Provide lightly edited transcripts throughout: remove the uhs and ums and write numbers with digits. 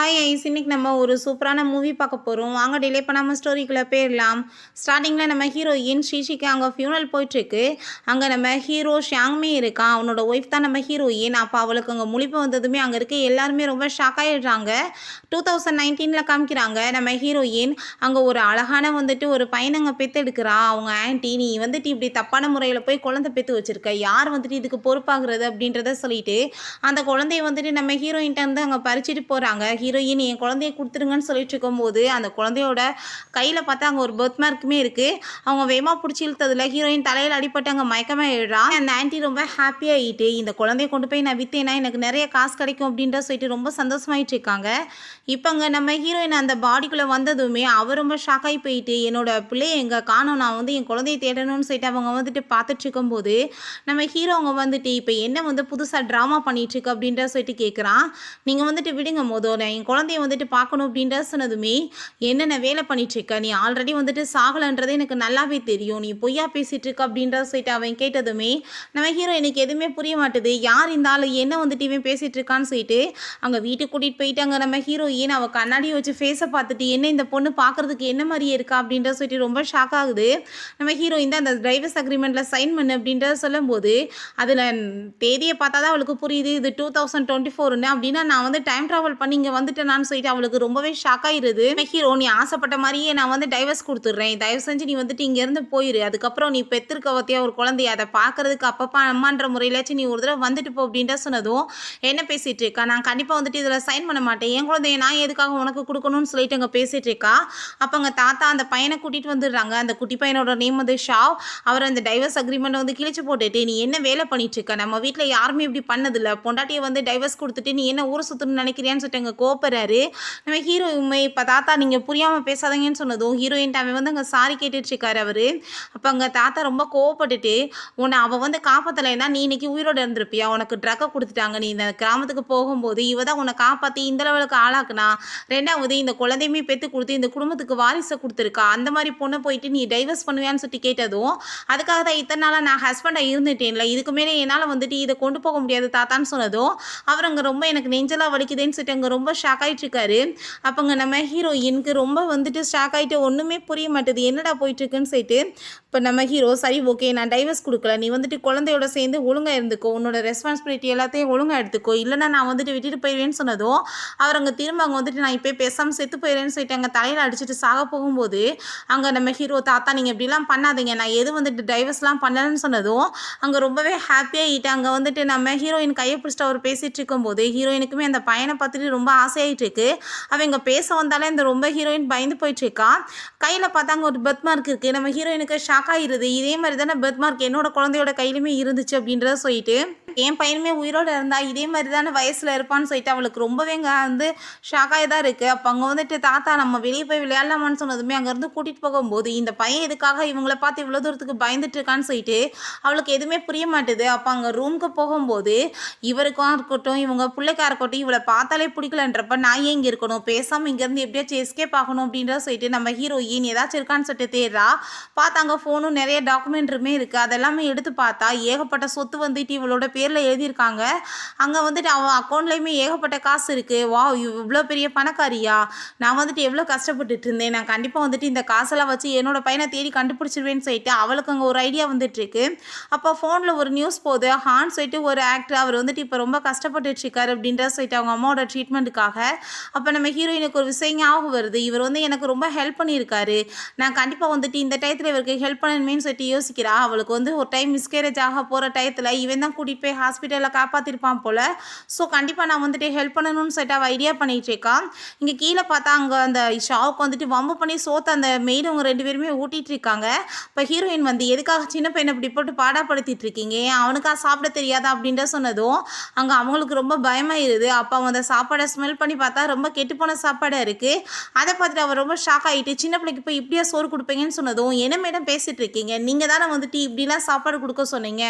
Hi ice, இன்னைக்கு நம்ம ஒரு சூப்பரான மூவி பார்க்க போகிறோம். வாங்க டிலே பண்ணாமல் ஸ்டோரிக்குள்ளே போயிடலாம். ஸ்டார்டிங்கில் நம்ம ஹீரோயின் ஸ்ரீஷிக்கு அங்கே ஃபியூனல் போயிட்டுருக்கு. அங்கே நம்ம ஹீரோ ஷியாங்மே இருக்கான். அவனோட ஒய்ஃப் தான் நம்ம ஹீரோயின். அப்போ அவளுக்கு அங்கே முழிப்பு வந்ததுமே அங்கே இருக்க எல்லாருமே ரொம்ப ஷாக் ஆகிடுறாங்க. 2019 காமிக்கிறாங்க. நம்ம ஹீரோயின் அங்கே ஒரு அழகான ஒரு பையனங்க பெற்றெடுக்கிறா. அவங்க ஆன்ட்டி, நீ இப்படி தப்பான முறையில் போய் குழந்தை பெற்று வச்சுருக்க, யார் இதுக்கு பொறுப்பாகிறது அப்படின்றத சொல்லிட்டு அந்த குழந்தைய நம்ம ஹீரோயின்ட்ட வந்து அங்கே பறிச்சுட்டு போகிறாங்க. ஹீரோயின் என் குழந்தைய கொடுத்துருங்கன்னு சொல்லிட்டு இருக்கும்போது அந்த குழந்தையோட கையில் பார்த்தா அங்கே ஒரு பர்த் மார்க்குமே இருக்குது. அவங்க வேகமாக பிடிச்சி இழுத்ததில் ஹீரோயின் தலையில் அடிப்பட்டு அங்கே மயக்கமாக எழுறா. அந்த ஆன்ட்டி ரொம்ப ஹாப்பியாகிட்டு இந்த குழந்தைய கொண்டு போய் நான் விற்றேன்னா எனக்கு நிறைய காசு கிடைக்கும் அப்படின்ற சொல்லிட்டு ரொம்ப சந்தோஷமாயிட்டு இருக்காங்க. இப்போ அங்கே நம்ம ஹீரோயின் அந்த பாடிக்குள்ளே வந்ததுமே அவர் ரொம்ப ஷாக் ஆகி போயிட்டு என்னோட பிள்ளைய எங்கே காணோம், நான் என் குழந்தைய தேடணும்னு சொல்லிட்டு அவங்க பார்த்துட்டு இருக்கும்போது நம்ம ஹீரோ அவங்க இப்போ என்ன புதுசாக ட்ராமா பண்ணிகிட்ருக்கு அப்படின்ற சொல்லிட்டு கேட்குறான். நீங்கள் விடுங்க மோதோட என் குழந்தைய பார்க்கணும் அப்படின்ற சொன்னதுமே என்னென்ன வேலை பண்ணிகிட்ருக்க, நீ ஆல்ரெடி சாகலைன்றது எனக்கு நல்லாவே தெரியும், நீ பொய்யா பேசிகிட்டு இருக்க அப்படின்ற சொல்லிட்டு அவன் கேட்டதுமே நம்ம ஹீரோ எனக்கு எதுவுமே புரிய மாட்டுது, யார் இந்த ஆள் என்ன இவன் பேசிகிட்டு இருக்கான்னு சொல்லிட்டு அங்கே வீட்டுக்கு கூட்டிகிட்டு போயிட்டாங்க. நம்ம ஹீரோயின் அவள் கண்ணாடியை வச்சு ஃபேஸை பார்த்துட்டு என்ன இந்த பொண்ணு பார்க்குறதுக்கு என்ன மாதிரியே இருக்கா அப்படின்ற சொல்லிட்டு ரொம்ப ஷாக் ஆகுது. நம்ம ஹீரோயின் தான் அந்த டிரைவர்ஸ் அக்ரிமெண்ட்டில் சைன் பண்ணு அப்படின்றத சொல்லும்போது அதில் தேதியை பார்த்தா தான் அவளுக்கு புரியுது இது 2024ன்னு. அப்படின்னா நான் டைம் ட்ராவல் பண்ணி இங்கே வந்துட்டேனான்னு சொல்லிட்டு அவளுக்கு ரொம்பவே ஷாக் ஆகிடுது. ஹீரோ, நீ ஆசைப்பட்ட மாதிரியே நான் டைவர்ஸ் கொடுத்துட்றேன், தயவு செஞ்சு நீ இங்கேருந்து போயிரு, அதுக்கப்புறம் நீ பெற்றிருக்க பற்றியா ஒரு குழந்தைய அதை பார்க்கறதுக்கு அப்பப்பா அம்மான்ற முறையிலாச்சும் நீ ஒரு தடவை வந்துட்டு போ அப்படின்ற சொன்னதும் என்ன பேசிகிட்டு இருக்கா, நான் கண்டிப்பாக இதில் சைன் பண்ண மாட்டேன், என் குழந்தைய நான் எதுக்காக உனக்கு கொடுக்கணும்னு சொல்லிட்டு அங்கே பேசிகிட்டு இருக்கா. அப்போ அங்கே தாத்தா அந்த பையனை கூட்டிகிட்டு வந்துடுறாங்க. அந்த குட்டி பையனோட நேம் ஷாவ். அவர் அந்த டைவர்ஸ் அக்ரிமெண்ட் கிழிச்சு போட்டுட்டு நீ என்ன வேலை பண்ணிட்டு இருக்க, நம்ம வீட்டில் யாருமே இப்படி பண்ணதில்லை, பொண்டாட்டியை டைவர்ஸ் கொடுத்துட்டு நீ என்ன ஊரை சுற்றணும்னு நினைக்கிறியான்னு சொல்லிட்டு அங்கே கோப்பறாரு. நம்ம ஹீரோ இப்போ தாத்தா நீங்கள் புரியாமல் பேசாதீங்கன்னு சொன்னதும் ஹீரோயின் அவன் அங்கே சாரி கேட்டுட்ருக்காரு அவர். அப்போ அங்கே தாத்தா ரொம்ப கோவப்பட்டுட்டு உன்னை அவள் காப்பாற்றலைன்னா நீ இன்னைக்கு உயிரோடு இருந்திருப்பியா, உனக்கு ட்ரக்கை கொடுத்துட்டாங்க, நீ இந்த கிராமத்துக்கு போகும்போது இவ தான் உன்னை காப்பாற்றி இந்த லெவலுக்கு ஆளாக்குனா, ரெண்டாவது இந்த குழந்தையுமே பெற்று கொடுத்து இந்த குடும்பத்துக்கு வாரிசை கொடுத்துருக்கா, அந்த மாதிரி பொண்ணை போயிட்டு நீ டைவர்ஸ் பண்ணுவியான்னு சொல்லிட்டு கேட்டதும் அதுக்காக தான் இத்தனை நாளாக நான் ஹஸ்பண்டாக இருந்துட்டேன்ல, இதுக்கு மேலே என்னால் இதை கொண்டு போக முடியாது தாத்தான்னு சொன்னதும் அவர் அங்கே ரொம்ப எனக்கு நெஞ்செல்லாம் வலிக்குதுன்னு சொல்லிட்டு அங்கே ரொம்ப ஷாக் ஆகிட்டு இருக்காரு. அப்போங்க நம்ம ஹீரோயினுக்கு ரொம்ப ஷாக் ஆகிட்டு ஒன்றுமே புரிய மாட்டேது, என்னடா போயிட்டுருக்குன்னு சொல்லிட்டு இப்போ நம்ம ஹீரோ சரி ஓகே நான் டைவர்ஸ் கொடுக்கல, நீ குழந்தையோட சேர்ந்து ஒழுங்காக இருந்துக்கோ, உன்னோட ரெஸ்பான்சிபிலிட்டி எல்லாத்தையும் ஒழுங்காக எடுத்துக்கோ, இல்லைனா நான் விட்டுட்டு போயிடுவேன்னு சொன்னதும் அவர் அங்கே திரும்ப அங்கே நான் இப்போ பேசாமல் செத்து போயிடுறேன்னு சொல்லிட்டு அங்கே தலையில் அடிச்சுட்டு சாக போகும்போது அங்கே நம்ம ஹீரோ தாத்தா நீங்கள் இப்படிலாம் பண்ணாதீங்க, நான் எது டைவர்ஸ்லாம் பண்ணலன்னு சொன்னதும் அங்கே ரொம்பவே ஹாப்பியாகிட்டு அங்கே நம்ம ஹீரோயின் கையை பிடிச்சிட்டு அவர் பேசிகிட்டு இருக்கும்போது ஹீரோயினுக்குமே அந்த பையனை பார்த்துட்டு ரொம்ப ஆசையாகிட்டு இருக்கு. அவங்க பேச வந்தாலே இந்த ரொம்ப ஹீரோயின் பயந்து போயிட்டுருக்கா. கையில் பார்த்தாங்க ஒரு பர்த் மார்க் இருக்குது. நம்ம ஹீரோயினுக்கு ஷாக் ஆகிடுது, இதே மாதிரி தானே பர்த் மார்க் என்னோட குழந்தையோட கையிலுமே இருந்துச்சு அப்படின்றத சொல்லிட்டு என் பையனுமே உயிரோடு இருந்தா இதே மாதிரி தானே வயசில் இருப்பான்னு சொல்லிட்டு அவளுக்கு ரொம்பவே ஷாக்காகி தான் இருக்குது. அப்போ அங்கே தாத்தா நம்ம வெளியே போய் விளையாடலாமான்னு சொன்னதுமே அங்கேருந்து கூட்டிகிட்டு போகும்போது இந்த பையன் எதுக்காக இவங்கள பார்த்து இவ்வளோ தூரத்துக்கு பயந்துட்டு இருக்கான்னு சொல்லிட்டு அவளுக்கு எதுவுமே புரிய மாட்டுது. அப்போ அங்கே ரூமுக்கு போகும்போது இவருக்கும் இருக்கட்டும் இவங்க பிள்ளைக்கா இருக்கட்டும் இவளை பார்த்தாலே பிடிக்கலன்றப்ப நான் ஏன் இங்கே இருக்கணும், பேசாமல் இங்கேருந்து எப்படியாச்சும் எஸ்கேப் ஆகணும் அப்படின்றத சொல்லிட்டு நம்ம ஹீரோயின் ஏதாச்சும் இருக்கான்னு சொல்லிட்டு தேடுறா. பார்த்தாங்க ஃபோனும் நிறைய டாக்குமெண்ட்ருமே இருக்குது. அதெல்லாமே எடுத்து பார்த்தா ஏகப்பட்ட சொத்து இவளோட பேரில் எழுதியிருக்காங்க. அங்கே அவன் அக்கௌண்ட்லேயுமே ஏகப்பட்ட காசு இருக்குது. வா இவ்வளோ பெரிய பணக்காரியா, நான் எவ்வளோ கஷ்டப்பட்டுட்டு இருந்தேன், நான் கண்டிப்பாக இந்த காசெல்லாம் வச்சு என்னோட பையனை தேடி கண்டுபிடிச்சிருவேன்னு சொல்லிட்டு அவளுக்கு அங்கே ஒரு ஐடியா வந்துட்டுருக்கு. அப்போ ஃபோனில் ஒரு நியூஸ் போகுது, ஹான் சொல்லிட்டு ஒரு ஆக்டர் அவர் இப்போ ரொம்ப கஷ்டப்பட்டுட்டு இருக்காரு அப்படின்ற சொல்லிட்டு அவங்க அம்மாவோட ட்ரீட்மெண்ட்டுக்காக. அப்போ நம்ம ஹீரோயினுக்கு ஒரு விஷயம் ஞாபகம் வருது, இவர் எனக்கு ரொம்ப ஹெல்ப் பண்ணியிருக்காரு, நான் கண்டிப்பாக இந்த டயத்தில் இவருக்கு ஹெல்ப் பண்ணணுமேனு சொல்லிட்டு யோசிக்கிறா. அவளுக்கு ஒரு டைம் மிஸ்கேரேஜ் ஆக போகிற டயத்தில் இவன் தான் கூட்டிகிட்டு போய் ஹாஸ்பிட்டலில் காப்பாற்றிருப்பான் போல். ஸோ கண்டிப்பாக நான் ஹெல்ப் பண்ணணும்னு சொல்லிட்டு அவள் ஐடியா பண்ணிகிட்டு இருக்கான். இங்கே கீழே பார்த்தா அங்கே அந்த ஷாவுக்கு வம்பு பண்ணி சோத்து அந்த மெய்டு அவங்க ரெண்டு பேருமே ஊட்டிகிட்டு இருக்காங்க. இப்போ ஹீரோயின் எதுக்காக சின்ன பையனை இப்படி போட்டு பாடாப்படுத்திட்டு இருக்கீங்க, அவனுக்காக சாப்பிட தெரியாதா அப்படின்ற சொன்னதும் அங்கே அவங்களுக்கு ரொம்ப பயமாயிருது. அப்போ அவங்க அந்த சாப்பாடை ஸ்மெல் பண்ணி பார்த்தா ரொம்ப கெட்டுப்போன சாப்பாடாக இருக்குது. அதை பார்த்துட்டு அவர் ரொம்ப ஷாக் ஆகிட்டு சின்ன பிள்ளைக்கு போய் இப்படியா சோறு கொடுப்பீங்கன்னு சொன்னதும் என்ன மேடம் பேசிகிட்டு இருக்கீங்க, நீங்கள் தானே இப்படிலாம் சாப்பாடு கொடுக்க சொன்னீங்க,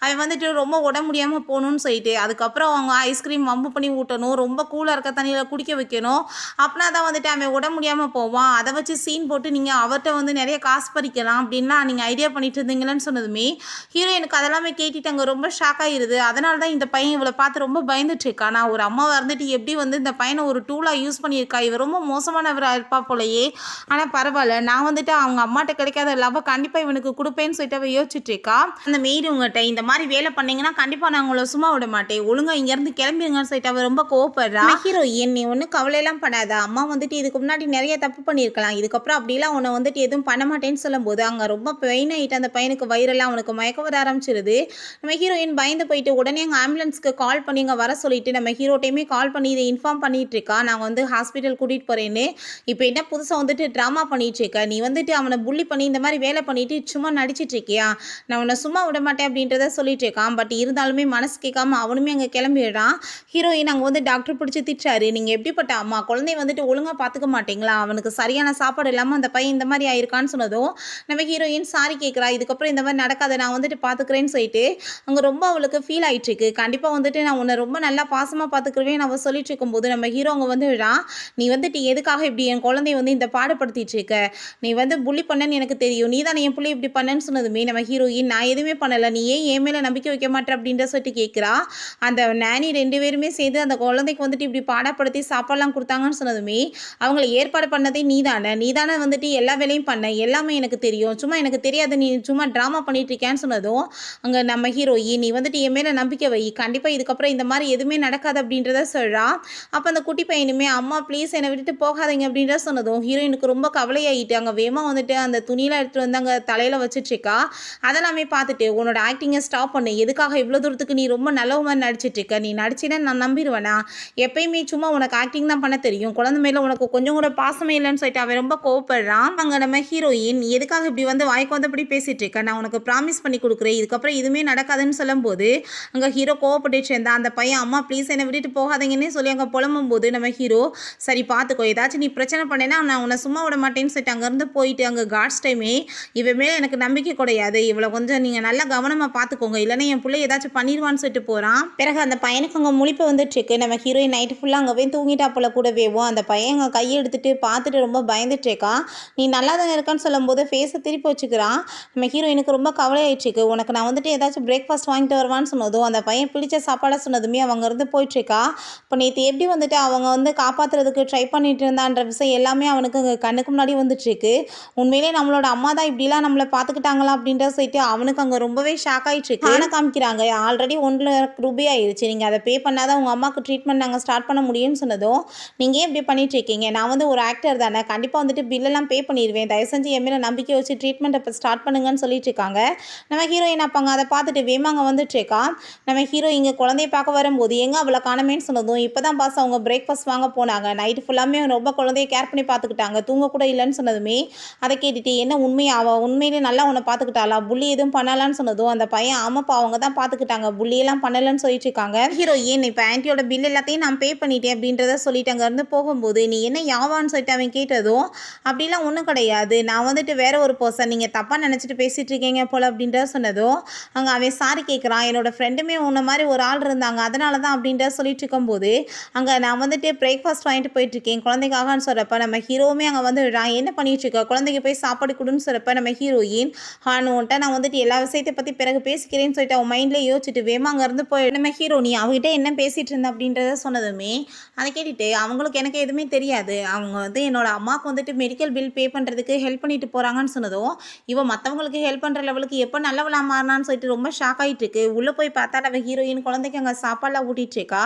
அவன் ரொம்ப உடம்பு முடியாமல் போகணும்னு சொல்லிட்டு அதுக்கப்புறம் அவங்க ஐஸ்கிரீம் வம்பு பண்ணி ஊட்டணும், ரொம்ப கூலாக இருக்க தண்ணியில் குடிக்க வைக்கணும், அப்படின்னா தான் அவன் உடம்பு முடியாமல் போவான், அதை வச்சு சீன் போட்டு நீங்கள் அவர்கிட்ட நிறைய காசு பறிக்கலாம் அப்படின்லாம் நீங்கள் ஐடியா பண்ணிட்டு இருந்தீங்களேன்னு சொன்னதுமே ஹீரோயினுக்கு அதெல்லாமே கேட்டுட்டு அங்கே ரொம்ப ஷாக் ஆகிடுது. அதனால தான் இந்த பையன் இவளை பார்த்து ரொம்ப பயந்துட்டு இருக்கா, நான் ஒரு அம்மாவை எப்படி இந்த பையனை ஒரு டூலாக யூஸ் பண்ணியிருக்கா. இவ ரொம்ப மோசமானவராக இருப்பா போலயே. ஆனால் பரவாயில்ல, நான் வந்துட்டு அவங்க அம்மாட்ட கிடைக்காத லவ்வை கண்டிப்பாக இவனுக்கு கொடுப்பேன்னு சொல்லிட்டு அவள் யோசிச்சுட்டு இருக்கா. அந்த மெய்டு உங்கள்கிட்ட இந்த மாதிரி வேலை பண்ணீங்கன்னா கண்டிப்பாக நான் உங்களை சும்மா விட மாட்டேன், ஒழுங்கா இங்கேருந்து கிளம்பிடுங்கன்னு சொல்லிட்டு அவள் ரொம்ப கோவப்படுறா. ஹீரோயின், நீ ஒன்றும் கவலையெல்லாம் பண்ணாத, அம்மா வந்துட்டு இதுக்கு முன்னாடி நிறைய தப்பு பண்ணியிருக்கலாம், இதுக்கப்புறம் அப்படிலாம் உன்னை வந்துட்டு எதுவும் பண்ண மாட்டேன்னு சொல்லும்போது அங்கே ரொம்ப பெயின் ஆகிட்டு அந்த பையனுக்கு வயிறெல்லாம் அவனுக்கு மயக்க வர ஆரம்பிச்சிருது. நம்ம ஹீரோயின் பயந்து போயிட்டு உடனே அங்கே ஆம்புலன்ஸ்க்கு கால் பண்ணி இங்கே வர சொல்லிட்டு நம்ம ஹீரோட்டையுமே கால் பண்ணி இதை இன்ஃபார்ம் பண்ணிட்டு இருக்கா, நான் வந்து ஹாஸ்பிட்டல் கூட்டிகிட்டு போகிறேன்னு. இப்போ என்ன புதுசாக வந்துட்டு ட்ராமா பண்ணிட்டு இருக்க, நீ வந்துட்டு அவனை புள்ளி பண்ணி இந்த மாதிரி வேலை பண்ணிட்டு சும்மா நடிச்சிட்டு இருக்கியா, நான் உன்னை சும்மா விட மாட்டேன் அப்படின்றத சொல்லிட்டு இருக்கான். பட் இருந்தாலுமே மனசு கேட்காம அவனுமே அங்கே கிளம்பிடுறான். ஹீரோயின் அங்கே வந்து டாக்டர் பிடிச்சி திட்டாரு, நீங்கள் எப்படிப்பட்ட அம்மா, குழந்தைய வந்துட்டு ஒழுங்காக பார்த்துக்க மாட்டீங்களா, அவனுக்கு சரியான சாப்பாடு இல்லாமல் அந்த பையன் இந்த மாதிரி ஆயிருக்கான்னு சொன்னதும் நம்ம ஹீரோயின் சாரி கேட்குறா, இதுக்கப்புறம் இந்த மாதிரி நடக்காத, நான் வந்துட்டு பார்த்துக்கிறேன்னு சொல்லிட்டு அங்கே ரொம்ப அவளுக்கு ஃபீல் ஆகிட்டு இருக்கு. கண்டிப்பாக வந்துட்டு நான் உன்னை ரொம்ப நல்லா பாசமாக பார்த்துக்குருவேன் அவள் சொல்லிட்டு இருக்கும்போது நம்ம ஹீரோ அங்கே வந்து நீ வந்துட்டு எதுக்காக இப்படி என் குழந்தைய வந்து இந்த பாடுபடுத்திட்டு இருக்க, நீ வந்து புள்ளி பண்ணன்னு எனக்கு தெரியும், நீ தான் என் பிள்ளை இப்படி பண்ணேன்னு சொன்னதுமே நம்ம ஹீரோயின், நான் எதுவுமே பண்ணலை, நீ ஏன் என் மேலே நம்பிக்கை வைக்க மாட்டேன் அப்படின்ற சொல்லிட்டு கேட்குறா. அந்த நானி 2 பேருமே சேர்ந்து அந்த குழந்தைக்கு வந்துட்டு இப்படி பாடப்படுத்தி சாப்பாடுலாம் கொடுத்தாங்கன்னு சொன்னதுமே அவங்கள ஏற்பாடு பண்ணதே நீதானே வந்துட்டு எல்லா வேலையும் பண்ண, எல்லாமே எனக்கு தெரியும், சும்மா எனக்கு தெரியாது, நீ சும்மா ட்ராமா பண்ணிட்டு இருக்கேன்னு சொன்னதும் அங்கே நம்ம ஹீரோயின், நீ வந்துட்டு என் மேலே நம்பிக்கை வை, கண்டிப்பாக இதுக்கப்புறம் இந்த மாதிரி எதுவுமே நடக்காது அப்படின்றத சொல்கிறா. அப்போ அந்த குட்டி பையனுமே அம்மா ப்ளீஸ் என்னை விட்டுட்டு போகாதீங்க அப்படின்றத சொன்னதும் ஹீரோயினுக்கு ரொம்ப கவலையாகிட்டு அங்கே வேகமாக வந்துட்டு அந்த துணியெலாம் எடுத்துகிட்டு வந்து அங்கே தலையில் வச்சுட்ருக்கா. அதெல்லாமே பார்த்துட்டு உன்னோட ஆக்டிங்கை ஸ்டாப் பண்ணு, எதுக்காக இவ்வளோ தூரத்துக்கு நீ ரொம்ப நல்ல மாதிரி நடிச்சிட்ருக்க, நீ நடிச்சினா நான் நம்பிடுவேனா, எப்பயுமே சும்மா உனக்கு ஆக்டிங் தான் பண்ண தெரியும், குழந்தை மேலே உனக்கு கொஞ்சம் கூட பாசமே இல்லைன்னு சொல்லிட்டு அவன் ரொம்ப கோவப்படுறான். அங்கே நம்ம ஹீரோயின், எதுக்காக இப்படி வந்து வாய்க்கு வந்தபடி பேசிட்டு இருக்க, நான் உனக்கு ப்ராமிஸ் பண்ணி கொடுக்குறேன் இதுக்கப்புறம் எதுவுமே நடக்காதுன்னு சொல்லும்போது அங்கே ஹீரோ கோவப்பட்டு சேர்ந்தா. அந்த பையன் அம்மா ப்ளீஸ் என்னை விட்டுட்டு போகாதீங்கன்னு சொல்லி அங்கே புலம்பும் போது நம்ம ஹீரோ, சரி பார்த்துக்கோ, ஏதாச்சும் நீ பிரச்சனை பண்ணேன்னா நான் உன்னை சும்மா விட மாட்டேன்னு சொல்லிட்டு அங்கேருந்து போயிட்டு அங்கே காட்ஸ் டைமே இவன் மேலே எனக்கு நம்பிக்கை கிடையாது, இவ்வளோ கொஞ்சம் நீங்கள் நல்லா கவனமாக பார்த்துக்கோங்க, இல்லைன்னா என் பிள்ளை ஏதாச்சும் பண்ணிடுவான்னு சொல்லிட்டு போகிறான். பிறகு அந்த பையனுக்கு அங்கே முழிப்பு வந்துட்டுருக்கு. நம்ம ஹீரோயின் நைட்டு ஃபுல்லாக அங்கே போய் தூங்கிட்டா போல கூடவேவும் அந்த பையன் அங்கே கையை எடுத்துட்டு பார்த்துட்டு ரொம்ப பயந்துட்டுருக்கா. நீ நல்லா தானே இருக்கான்னு சொல்லும்போது ஃபேஸை திருப்பி வச்சுக்கிறான். நம்ம ஹீரோயினுக்கு ரொம்ப கவலையாயிடுச்சுக்கு. உனக்கு நான் வந்துட்டு ஏதாச்சும் பிரேக்ஃபாஸ்ட் வாங்கிட்டு வருவான்னு சொன்னதும் அந்த பையன் பிடிச்ச சாப்பாடாக சொன்னதுமே அவங்க இருந்து போயிட்டுருக்கா. இப்போ நேற்று எப்படி வந்துட்டு அவங்க வந்து காப்பாற்றுறதுக்கு ட்ரை பண்ணிட்டு இருந்தான்ற விஷயம் எல்லாமே அவனுக்கு அங்கே கண்ணுக்கு முன்னாடி வந்துட்டுருக்கு. உண்மையிலே நம்மளோட அம்மா தான் இப்படிலாம் நம்மளை பார்த்துக்கிட்டாங்களா அப்படின்ற சொல்லிட்டு அவனுக்கு அங்கே ரொம்பவே ஷாக் ஆகிட்டுருக்கு. ஆனால் காமிக்கிறாங்க ஆல்ரெடி 1 லட்ச ரூபாய் ஆயிடுச்சு, நீங்கள் அதை பே பண்ணாதான் உங்கள் அம்மாவுக்கு ட்ரீட்மெண்ட் நாங்கள் ஸ்டார்ட் பண்ண முடியும்னு சொன்னதும் நீங்கள் ஏன் இப்படி பண்ணிட்டு இருக்கீங்க, நான் வந்து ஒரு ஆக்டர் தானே, கண்டிப்பாக வந்துட்டு பில்லெல்லாம் பே பண்ணிடுவேன், தயவு செஞ்சு என் மேலே நம்பிக்கை வச்சு ட்ரீட்மெண்ட் இப்போ ஸ்டார்ட் பண்ணுங்கன்னு சொல்லிட்டு இருக்காங்க. நம்ம ஹீரோயின் அப்பாங்க அதை பார்த்துட்டு வேமாங்க வந்துட்டுருக்கா. நம்ம ஹீரோ இங்கே குழந்தைய பார்க்க வரும்போது எங்கே அவளை காணமேன்னு சொன்னதும் இப்போ தான் பாஸ் அவங்க பிரேக்ஃபாஸ்ட் வாங்க போனாங்க, நைட்டு ஃபுல்லாமே ரொம்ப குழந்தைய கேர் பண்ணி பார்த்துக்கிட்டாங்க, தூங்க கூட இல்லைன்னு சொன்னதுமே அதை கேட்டுட்டு என்ன உண்மையை அவள் உண்மையிலே நல்லா உன்னை பார்த்துக்கிட்டாளா, புள்ளி எதுவும் பண்ணலான்னு சொன்னதும் அந்த பையன் ஆமாப்பா அவங்க தான் பார்த்துக்கிட்டாங்க, புள்ளியெல்லாம் பண்ணலன்னு சொல்லிட்டு இருக்காங்க. ஹீரோயின், இப்போ ஆன்ட்டியோட பில் எல்லாத்தையும் நான் பே பண்ணிட்டேன் அப்படின்றத சொல்லிட்டு அங்கேருந்து போகும்போது நீ என்ன யாவான்னு சொல்லிட்டு அவன் கேட்டதும் அப்படிலாம் ஒன்றும் கிடையாது, நான் வந்துட்டு வேற ஒரு பர்சன், நீங்கள் தப்பாக நினச்சிட்டு பேசிகிட்டு இருக்கீங்க போல் அப்படின்றத சொன்னதும் அங்கே அவன் சாரி கேட்குறான். என்னோட ஃப்ரெண்டுமே உன்ன மாதிரி ஒரு ஆள் இருந்தாங்க, அதனால தான் அப்படின்றத சொல்லிட்டு இருக்கும்போது அங்கே நான் வந்துட்டு பிரேக்ஃபாஸ்ட் வாங்கிட்டு போயிட்டுருக்கேன் குழந்தைக்காகன்னு சொல்கிறப்ப நம்ம ஹீரோவுமே அங்கே வந்து நான் என்ன பண்ணிட்டு இருக்க, குழந்தைக்கு போய் சாப்பாடு கொடுன்னு சொல்கிறப்ப நம்ம ஹீரோயின் ஹானுன்ட்ட நான் வந்துட்டு எல்லா விஷயத்தை பற்றி பிறகு பேசிக்கிறேன்னு சொல்லிட்டு அவன் மைண்ட்லேயே யோசிச்சுட்டு வேமா அங்கேருந்து போய் நம்ம ஹீரோ நீ அவகிட்ட என்ன பேசிகிட்டு இருந்த அப்படின்றத சொன்னதுமே அதை கேட்டுட்டு அவங்களுக்கு எனக்கு எதுவுமே தெரியாது, அவங்க வந்து என்னோட அம்மாவுக்கு வந்துட்டு மெடிக்கல் பில் பே பண்ணுறதுக்கு ஹெல்ப் பண்ணிட்டு போகிறாங்கன்னு சொன்னதும் இவன் மற்றவங்களுக்கு ஹெல்ப் பண்ணுற லெவலுக்கு எப்போ நல்லவளாக மாறினான்னு சொல்லிட்டு ரொம்ப ஷாக் ஆகிட்டு இருக்கு. உள்ளே போய் பார்த்தா நம்ம ஹீரோயின் குழந்தைக்கு அங்கே சாப்பாடெலாம் ஊட்டிட்டு இருக்கா.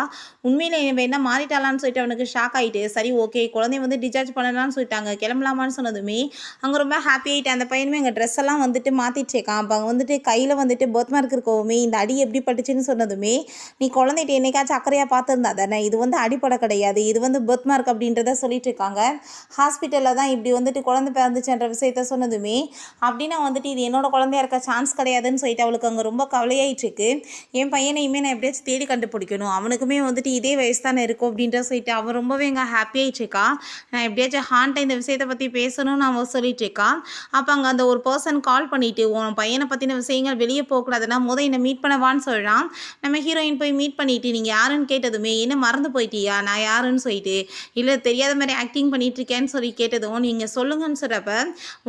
உண்மையில என்ன மாறிட்டாலான்னு சொல்லிட்டு அவனுக்கு ஷாக் ஆகிட்டு சரி ஓகே குழந்தைய வந்து டிஸ்சார்ஜ் பண்ணலான்னு சொல்லிட்டாங்க, கிளம்பலாமான்னு சொன்னதுமே அங்கே ரொம்ப ஹாப்பி ஆகிட்டு அந்த பையனுமே அங்கே ட்ரெஸ் எல்லாம் வந்துட்டு மாற்றிட்டு இருக்கான். அப்போ அங்கே வந்துட்டு கையில் வந்துட்டு பர்த் மார்க் இருக்கவுமே இந்த அடி எப்படி பட்டுச்சுன்னு சொன்னதுமே நீ குழந்தைகிட்ட என்னைக்காச்சும் அக்கறையாக பார்த்துருந்தா தானே, இது வந்து அடிப்படை கிடையாது, இது வந்து பர்த் மார்க் அப்படின்றத சொல்லிட்டு இருக்காங்க. ஹாஸ்பிட்டலில் தான் இப்படி வந்துட்டு குழந்தை பிறந்துச்சுன்ற விஷயத்த சொன்னதுமே அப்படின்னா வந்துட்டு இது என்னோட குழந்தையா இருக்க சான்ஸ் கிடையாதுன்னு சொல்லிட்டு அவளுக்கு அங்கே ரொம்ப கவலையாயிட்டு இருக்கு. என் பையனையுமே நான் எப்படியாச்சும் தேடி கண்டுபிடிக்கணும், அவனுக்குமே வந்துட்டு இதே வயசு தானே இருக்கும் அப்படின்ற சொல்லிட்டு அவன் ரொம்பவே எங்கே ஹாப்பியாகிட்டு இருக்கா. நான் எப்படியாச்சும் ஹான்ட்ட இந்த விஷயத்தை பற்றி பேசணும்னு அவன் சொல்லிட்டு இருக்கா. அப்போ அங்கே அந்த ஒரு பர்சன் கால் பண்ணிட்டு உன் பையனை பற்றின விஷயங்கள் வெளியே போகக்கூடாதுன்னா என்னை மீட் பண்ணவான்னு சொல்கிறான். நம்ம ஹீரோயின் போய் மீட் பண்ணிட்டு நீங்கள் யாருன்னு கேட்டதுமே என்ன மறந்து போயிட்டியா நான் யாருன்னு சொல்லிட்டு இல்லை தெரியாத மாதிரி ஆக்டிங் பண்ணிட்டு இருக்கேன்னு சொல்லி கேட்டதும் நீங்கள் சொல்லுங்கன்னு சொல்கிறப்ப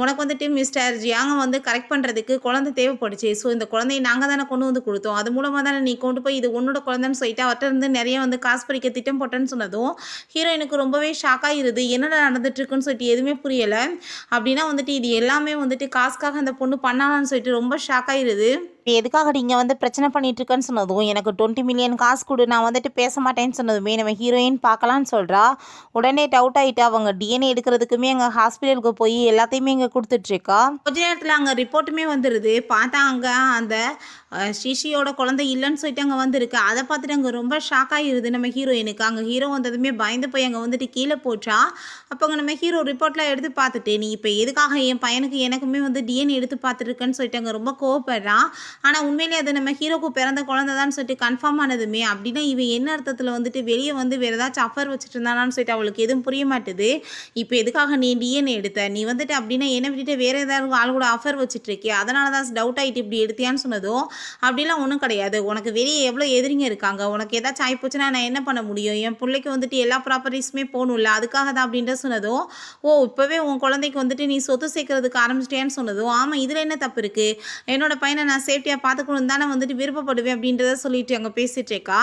உனக்கு வந்துட்டு மிஸ்டர் ஜியாங்க வந்து கரெக்ட் பண்ணுறதுக்கு குழந்தை தேவைப்படுச்சு, ஸோ இந்த குழந்தைய நாங்கள் தானே கொண்டு வந்து கொடுத்தோம், அது மூலமாக தானே நீ கொண்டு போய் இது உன்னோட குழந்தைன்னு சொல்லிட்டு அவர்கிட்ட இருந்து நிறைய வந்து காசு பறிக்க திட்டம் போட்டேன்னு சொன்னதும் ஹீரோயினுக்கு ரொம்பவே ஷாக் ஆகிருது. என்னடா நடந்துட்டுருக்குன்னு சொல்லிட்டு எதுவுமே புரியலை. அப்படின்னா வந்துட்டு இது எல்லாமே வந்துட்டு காசுக்காக அந்த பொண்ணு பண்ணாலான்னு சொல்லிட்டு ரொம்ப ஷாக் ஆகிருது. எதுக்காக நீங்கள் வந்து பிரச்சனை பண்ணிட்டு இருக்கேன்னு சொன்னதும் எனக்கு 20 மில்லியன் காசு கொடு, நான் வந்துட்டு பேச மாட்டேன்னு சொன்னதுமே நம்ம ஹீரோயின் பார்க்கலான்னு சொல்கிறா. உடனே டவுட் ஆகிட்டு அவங்க டிஎன்ஏ எடுக்கிறதுக்குமே அங்கே ஹாஸ்பிட்டலுக்கு போய் எல்லாத்தையுமே இங்கே கொடுத்துட்ருக்கா. கொஞ்ச நேரத்தில் அங்கே ரிப்போர்ட்டுமே வந்துடுது. பார்த்தா அங்கே அந்த ஸ்ரீஷியோட குழந்தை இல்லைன்னு சொல்லிட்டு அங்கே வந்திருக்கு. அதை பார்த்துட்டு அங்கே ரொம்ப ஷாக் ஆகிருது நம்ம ஹீரோயினுக்கு. அங்கே ஹீரோ வந்ததுமே பயந்து போய் அங்கே வந்துட்டு கீழே போச்சா. அப்போ அங்கே நம்ம ஹீரோ ரிப்போர்ட்லாம் எடுத்து பார்த்துட்டு நீ இப்போ எதுக்காக என் பையனுக்கு எனக்குமே வந்து டிஎன்ஏ எடுத்து பார்த்துருக்கேன்னு சொல்லிட்டு அங்கே ரொம்ப கோவப்படுறான். ஆனால் உண்மையிலே அது நம்ம ஹீரோக்கு பிறந்த குழந்தை தான் சொல்லிட்டு கன்ஃபார்ம் ஆனதுமே அப்படின்னா இவன் என்ன அர்த்தத்தில் வந்துட்டு வெளியே வந்து வேறு ஏதாச்சும் அஃபர் வச்சுட்டு இருந்தானான்னு சொல்லிட்டு அவளுக்கு எதுவும் புரிய மாட்டுது. இப்போ எதுக்காக நீ டிஎன்ஏ எடுத்த, நீ வந்துட்டு அப்படின்னா என்னை விட்டுட்டு வேறு ஏதாவது ஆள் கூட அஃபர் வச்சுட்டு இருக்கே, அதனால தான் டவுட் ஆகிட்டு இப்படி எடுத்தியான்னு சொன்னதும் அப்படிலாம் ஒன்றும் கிடையாது, உனக்கு வெளியே எவ்வளோ எதிரிங்க இருக்காங்க, உனக்கு ஏதாச்சும் ஆகிப்போச்சுன்னா நான் என்ன பண்ண முடியும், என் பிள்ளைக்கு வந்துட்டு எல்லா ப்ராப்பர்ட்டிஸுமே போகணும்ல, அதுக்காக தான் அப்படின்ற சொன்னதும் இப்போவே உன் குழந்தைக்கு வந்துட்டு நீ சொத்து சேர்க்கறதுக்கு ஆரம்பிச்சிட்டேன்னு சொன்னதும் ஆமாம் இதில் என்ன தப்பு இருக்குது, என்னோட பையனை நான் சேஃப்டியாக பார்த்துக்கணும் தானே வந்துட்டு விருப்பப்படுவேன் அப்படின்றத சொல்லிட்டு அங்கே பேசிட்டு இருக்கா.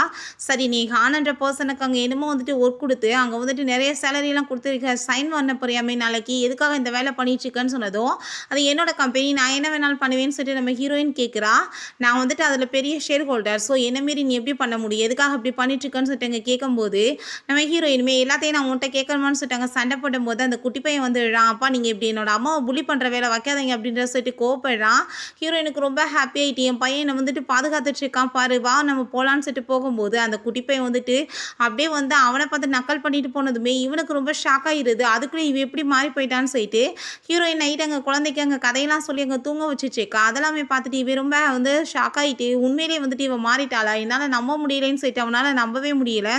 சரி நீ ஹானன்ற பர்சனுக்கு அங்கே என்னமோ வந்துட்டு ஒர்க் கொடுத்து அங்கே வந்துட்டு நிறைய சேலரிலாம் கொடுத்துருக்க, சைன் பண்ண போறியாமே நாளைக்கு, எதுக்காக இந்த வேலை பண்ணிட்டு இருக்கேன்னு சொன்னதும் அது என்னோட கம்பெனி, நான் என்ன வேணாலும் பண்ணுவேன்னு சொல்லிட்டு நம்ம ஹீரோயின் கேட்குறா. நான் வந்துட்டு அதில் பெரிய ஷேர் ஹோல்டர், ஸோ என்ன மாரி நீ எப்படி பண்ண முடியும், எதுக்காக அப்படி பண்ணிட்டு இருக்கேன்னு சொல்லிட்டு அங்கே கேட்கும்போது நம்ம ஹீரோயினுமே எல்லாத்தையும் நான் உன்கிட்ட கேட்கணுமான்னு சொல்லிட்டாங்க. சண்டை போடும்போது அந்த குட்டி பையன் வந்துடுறான். அப்பா நீங்கள் இப்படி என்னோட அம்மாவை புள்ளி பண்ணுற வேலை வைக்காதீங்க அப்படின்ற சொல்லிட்டு கோவப்படுறான். ஹீரோயினுக்கு ரொம்ப ஹாப்பி ஆகிட்டு என் பையனை வந்துட்டு பாதுகாத்துட்டு இருக்கான் பாரு, வா நம்ம போகலான்னு சொல்லிட்டு போகும்போது அந்த குட்டி பையன் வந்துட்டு அப்படியே வந்து அவனை பார்த்து நக்கல் பண்ணிட்டு போனதுமே இவனுக்கு ரொம்ப ஷாக் ஆகிருது. அதுக்குள்ளே இவன் எப்படி மாறி போயிட்டான்னு சொல்லிட்டு ஹீரோயின் நைட் அங்கே குழந்தைக்கு அங்கே கதையெல்லாம் சொல்லி அங்கே தூங்க வச்சுருக்கா. அதெல்லாமே பார்த்துட்டு இவன் ரொம்ப வந்து ஷாக் ஆகிட்டு உண்மையிலேயே வந்துட்டு இவன் மாறிட்டாளா, என்னால் நம்ப முடியலைன்னு சொல்லிட்டு அவனால் நம்பவே முடியல.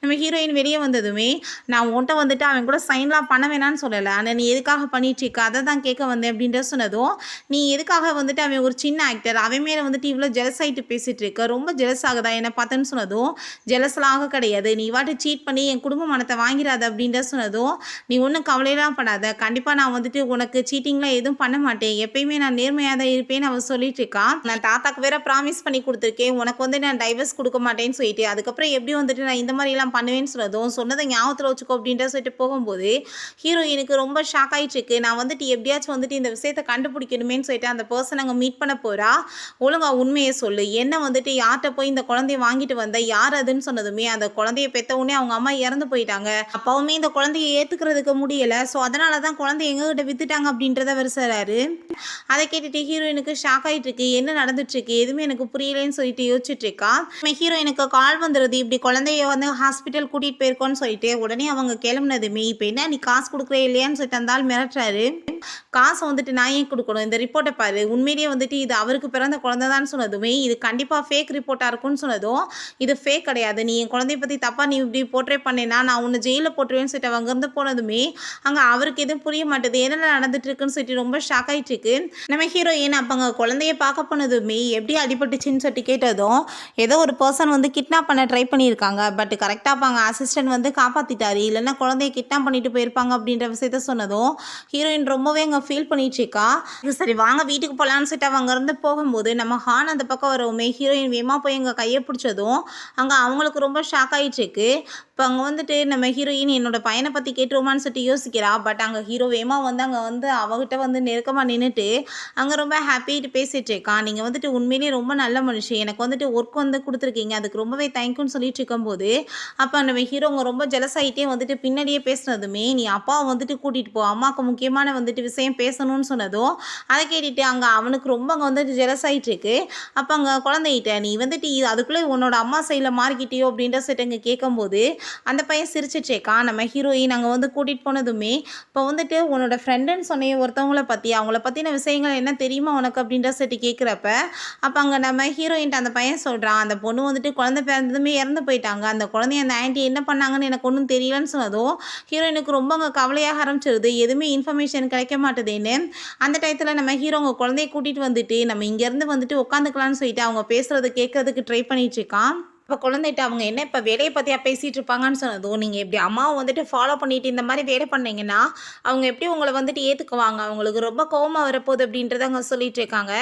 நம்ம ஹீரோயின் வெளியே வந்ததுமே நான் உன்ட்ட வந்துட்டு அவன் கூட சைன்லாம் பண்ண வேணான்னு சொல்லலை, ஆனால் நீ எதுக்காக பண்ணிட்டு இருக்க அதை தான் கேட்க வந்தேன் அப்படின்ற சொன்னதும் நீ எதுக்காக வந்துட்டு அவன் ஒரு சின்ன ஆக்டர், அவன் மேலே வந்துட்டு இவ்வளோ ஜெலஸ் ஆகிட்டு பேசிகிட்டு இருக்க, ரொம்ப ஜெலஸ் ஆகுதா என்னை பார்த்தேன்னு சொன்னதும் ஜெலஸ்லாம் ஆக கிடையாது, நீ வாட்டு சீட் பண்ணி என் குடும்ப மனத்தை வாங்கிடாத அப்படின்ற சொன்னதும் நீ ஒன்றும் கவலையெல்லாம் படாத, கண்டிப்பாக நான் வந்துட்டு உனக்கு சீட்டிங்லாம் எதுவும் பண்ண மாட்டேன், எப்பயுமே நான் நேர்மையாக தான் இருப்பேன்னு அவள் சொல்லிட்டு இருக்கா. நான் தாத்தாக்கு வேற ப்ராமிஸ் பண்ணி கொடுத்துருக்கேன் உனக்கு வந்து நான் டைவர்ஸ் கொடுக்க மாட்டேன்னு சொல்லிட்டு, அதுக்கப்புறம் எப்படி வந்துட்டு நான் இந்த மாதிரிலாம் பண்ணுவேன்னு சொன்னதும் சொன்னதை ஞாபகத்தில் வச்சுக்கோ அப்படின்ற சொல்லிட்டு போகும்போது ஹீரோயினுக்கு ரொம்ப ஷாக் ஆகிட்டு இருக்கு. நான் வந்துட்டு எப்படியாச்சும் வந்துட்டு இந்த விஷயத்தை கண்டுபிடிக்கணுமேன்னு சொல்லிட்டு அந்த பர்சன் அங்கே மீட் பண்ண போகிறா. ஒழுங்கா உண்மையை சொல்லு, என்ன வந்துட்டு யார்கிட்ட போய் இந்த குழந்தைய வாங்கிட்டு வந்த, யார் அதுன்னு சொன்னதுமே அந்த குழந்தைய பெற்ற உடனே அவங்க அம்மா இறந்து போயிட்டாங்க, அப்பவுமே இந்த குழந்தைய ஏற்றுக்கிறதுக்கு முடியலை, ஸோ அதனால தான் குழந்தைய எங்ககிட்ட வித்துட்டாங்க அப்படின்றத அவர் சொல்கிறாரு. அதை கேட்டுட்டு ஹீரோயினுக்கு ஷாக் ஆகிட்டு இருக்கு, என்ன நடந்துட்டுருக்கு எதுவுமே எனக்கு புரியலைன்னு சொல்லிட்டு யோசிச்சுட்டு இருக்கா. ஹீரோயினுக்கு கால் வந்துடுது, இப்படி குழந்தைய வந்து ஹாஸ்பிட்டல் கூட்டிகிட்டு போயிருக்கோன்னு சொல்லிட்டு உடனே அவங்க கிளம்புனதுமே இப்போ என்ன நீ காசு கொடுக்குறே இல்லையான்னு சொல்லிட்டு அந்த ஆள் மிரட்டுறாரு. காசை வந்துட்டு நான் ஏன் கொடுக்கணும், இந்த ரிப்போர்ட்டை பாரு, உண்மையிலேயே வந்துட்டு இது அவருக்கு பிறந்த குழந்தை தான் சொன்னதுமே இது கண்டிப்பாக ஃபேக் ரிப்போர்ட்டாக இருக்கும்னு சொன்னதும் இது ஃபேக் கிடையாது, நீ என் குழந்தைய பற்றி தப்பாக நீ இப்படி போர்ட்ரே பண்ணேன்னா நான் உன்னை ஜெயிலில் போட்டுருவேன்னு சொல்லிட்டு அவங்க இருந்து போனதுமே அங்கே அவருக்கு எதுவும் புரிய மாட்டேது, என்ன நடந்துட்டு இருக்குன்னு சொல்லிட்டு ரொம்ப ஷாக் ஆகிட்டு இருக்கு. நம்ம ஹீரோயின் அப்போ அங்கே குழந்தைய பார்க்க போனதுமே எப்படி அடிபட்டுச்சின்னு சொல்லிட்டு கேட்டதும் ஏதோ ஒரு பர்சன் வந்து கிட்னாப் பண்ண ட்ரை பண்ணியிருக்காங்க, பட் கரெக்டாக அப்போ அங்கே அசிஸ்டன்ட் வந்து காப்பாற்றிட்டாரு, இல்லைன்னா குழந்தைய கிட்னாப் பண்ணிட்டு போயிருப்பாங்க அப்படின்ற விஷயத்த சொன்னதும் ஹீரோயின் ரொம்பவே அங்கே ஃபீல் பண்ணிட்டு இருக்கா. சரி வாங்க வீட்டுக்கு போகலான்னு சொல்லிட்டு அவங்க இருந்து போகும்போது நம்ம ஹான் அந்த பக்கம் வரவுமே ஹீரோயின் வேகமாக போய் எங்கள் கையை பிடிச்சதும் அங்கே அவங்களுக்கு ரொம்ப ஷாக் ஆகிட்டு இருக்கு. இப்போ அங்கே வந்துட்டு நம்ம ஹீரோயின் என்னோட பையனை பற்றி கேட்டுருமான்னு சொல்லிட்டு யோசிக்கிறா. பட் அங்கே ஹீரோ வேகமாக வந்து அங்கே வந்து அவகிட்ட வந்து நெருக்கமாக நின்றுட்டு அங்கே ரொம்ப ஹாப்பிட்டு பேசிகிட்டு இருக்கான். நீங்கள் வந்துட்டு உண்மையிலேயே ரொம்ப நல்ல மனுஷன், எனக்கு வந்துட்டு ஒர்க் வந்து கொடுத்துருக்கீங்க, அதுக்கு ரொம்பவே தேங்க்யூன்னு சொல்லிட்டு இருக்கும்போது அப்போ நம்ம ஹீரோங்க ரொம்ப ஜெலஸ் ஆகிட்டே வந்துட்டு பின்னாடியே பேசுனதுமே நீ அப்பாவை வந்துட்டு கூட்டிகிட்டு போ, அம்மாவுக்கு முக்கியமான வந்துட்டு விஷயம் பேசணும்னு சொன்னதும் அதை கேட்டுட்டு அங்கே அவனுக்கு ரொம்ப அங்கே வந்துட்டு ஜெலஸ் ஆகிட்டு இருக்கு. அப்போ அங்கே குழந்தைகிட்ட நீ வந்துட்டு அதுக்குள்ளே உன்னோட அம்மா சைடில் மாறிக்கிட்டியோ அப்படின்ற சொல்லிட்டு அங்கே கேட்கும்போது அந்த பையன் சிரிச்சிட்ருக்கான். நம்ம ஹீரோயின் அங்கே வந்து கூட்டிகிட்டு போனதுமே இப்போ வந்துட்டு உன்னோட ஃப்ரெண்டுன்னு சொன்ன ஒருத்தவங்கள பற்றி அவங்கள பற்றின விஷயங்கள் என்ன தெரியுமா உனக்கு அப்படின்ற சொல்லிட்டு கேட்குறப்ப அப்போ அங்கே நம்ம ஹீரோயின்ட்ட அந்த பையன் சொல்கிறான் அந்த பொண்ணு வந்துட்டு குழந்தை பிறந்ததுமே இறந்து போயிட்டாங்க, அந்த குழந்தைய அந்த ஆன்ட்டி என்ன பண்ணாங்கன்னு எனக்கு ஒன்றும் தெரியலன்னு சொன்னதும் ஹீரோயினுக்கு ரொம்ப அங்கே கவலையாக ஆரம்பிச்சிருது, எதுவுமே இன்ஃபர்மேஷன் கிடைக்க மாட்டேதுன்னு. அந்த டயத்தில் நம்ம ஹீரோங்க குழந்தைய கூட்டிகிட்டு வந்துட்டு நம்ம இங்கேருந்து வந்துட்டு உட்காந்துக்கலான்னு சொல்லிட்டு அவங்க பேசுகிறத கேட்கறதுக்கு ட்ரை பண்ணிட்டு இருக்கான். அப்ப குழந்தைட்ட அவங்க என்ன இப்ப வேலைய பத்தியா பேசிட்டு இருப்பாங்கன்னு சொன்னதும், நீங்க இப்படி அம்மாவ வந்துட்டு ஃபாலோ பண்ணிட்டு இந்த மாரி வேலை பண்ணீங்கன்னா, அவங்க எப்படி உங்கள வந்துட்டு ஏத்துக்குவாங்க? அவங்களுக்கு ரொம்ப கோவமா வரப்போகுது அப்படின்றத அங்க சொல்லிட்டு இருக்காங்க.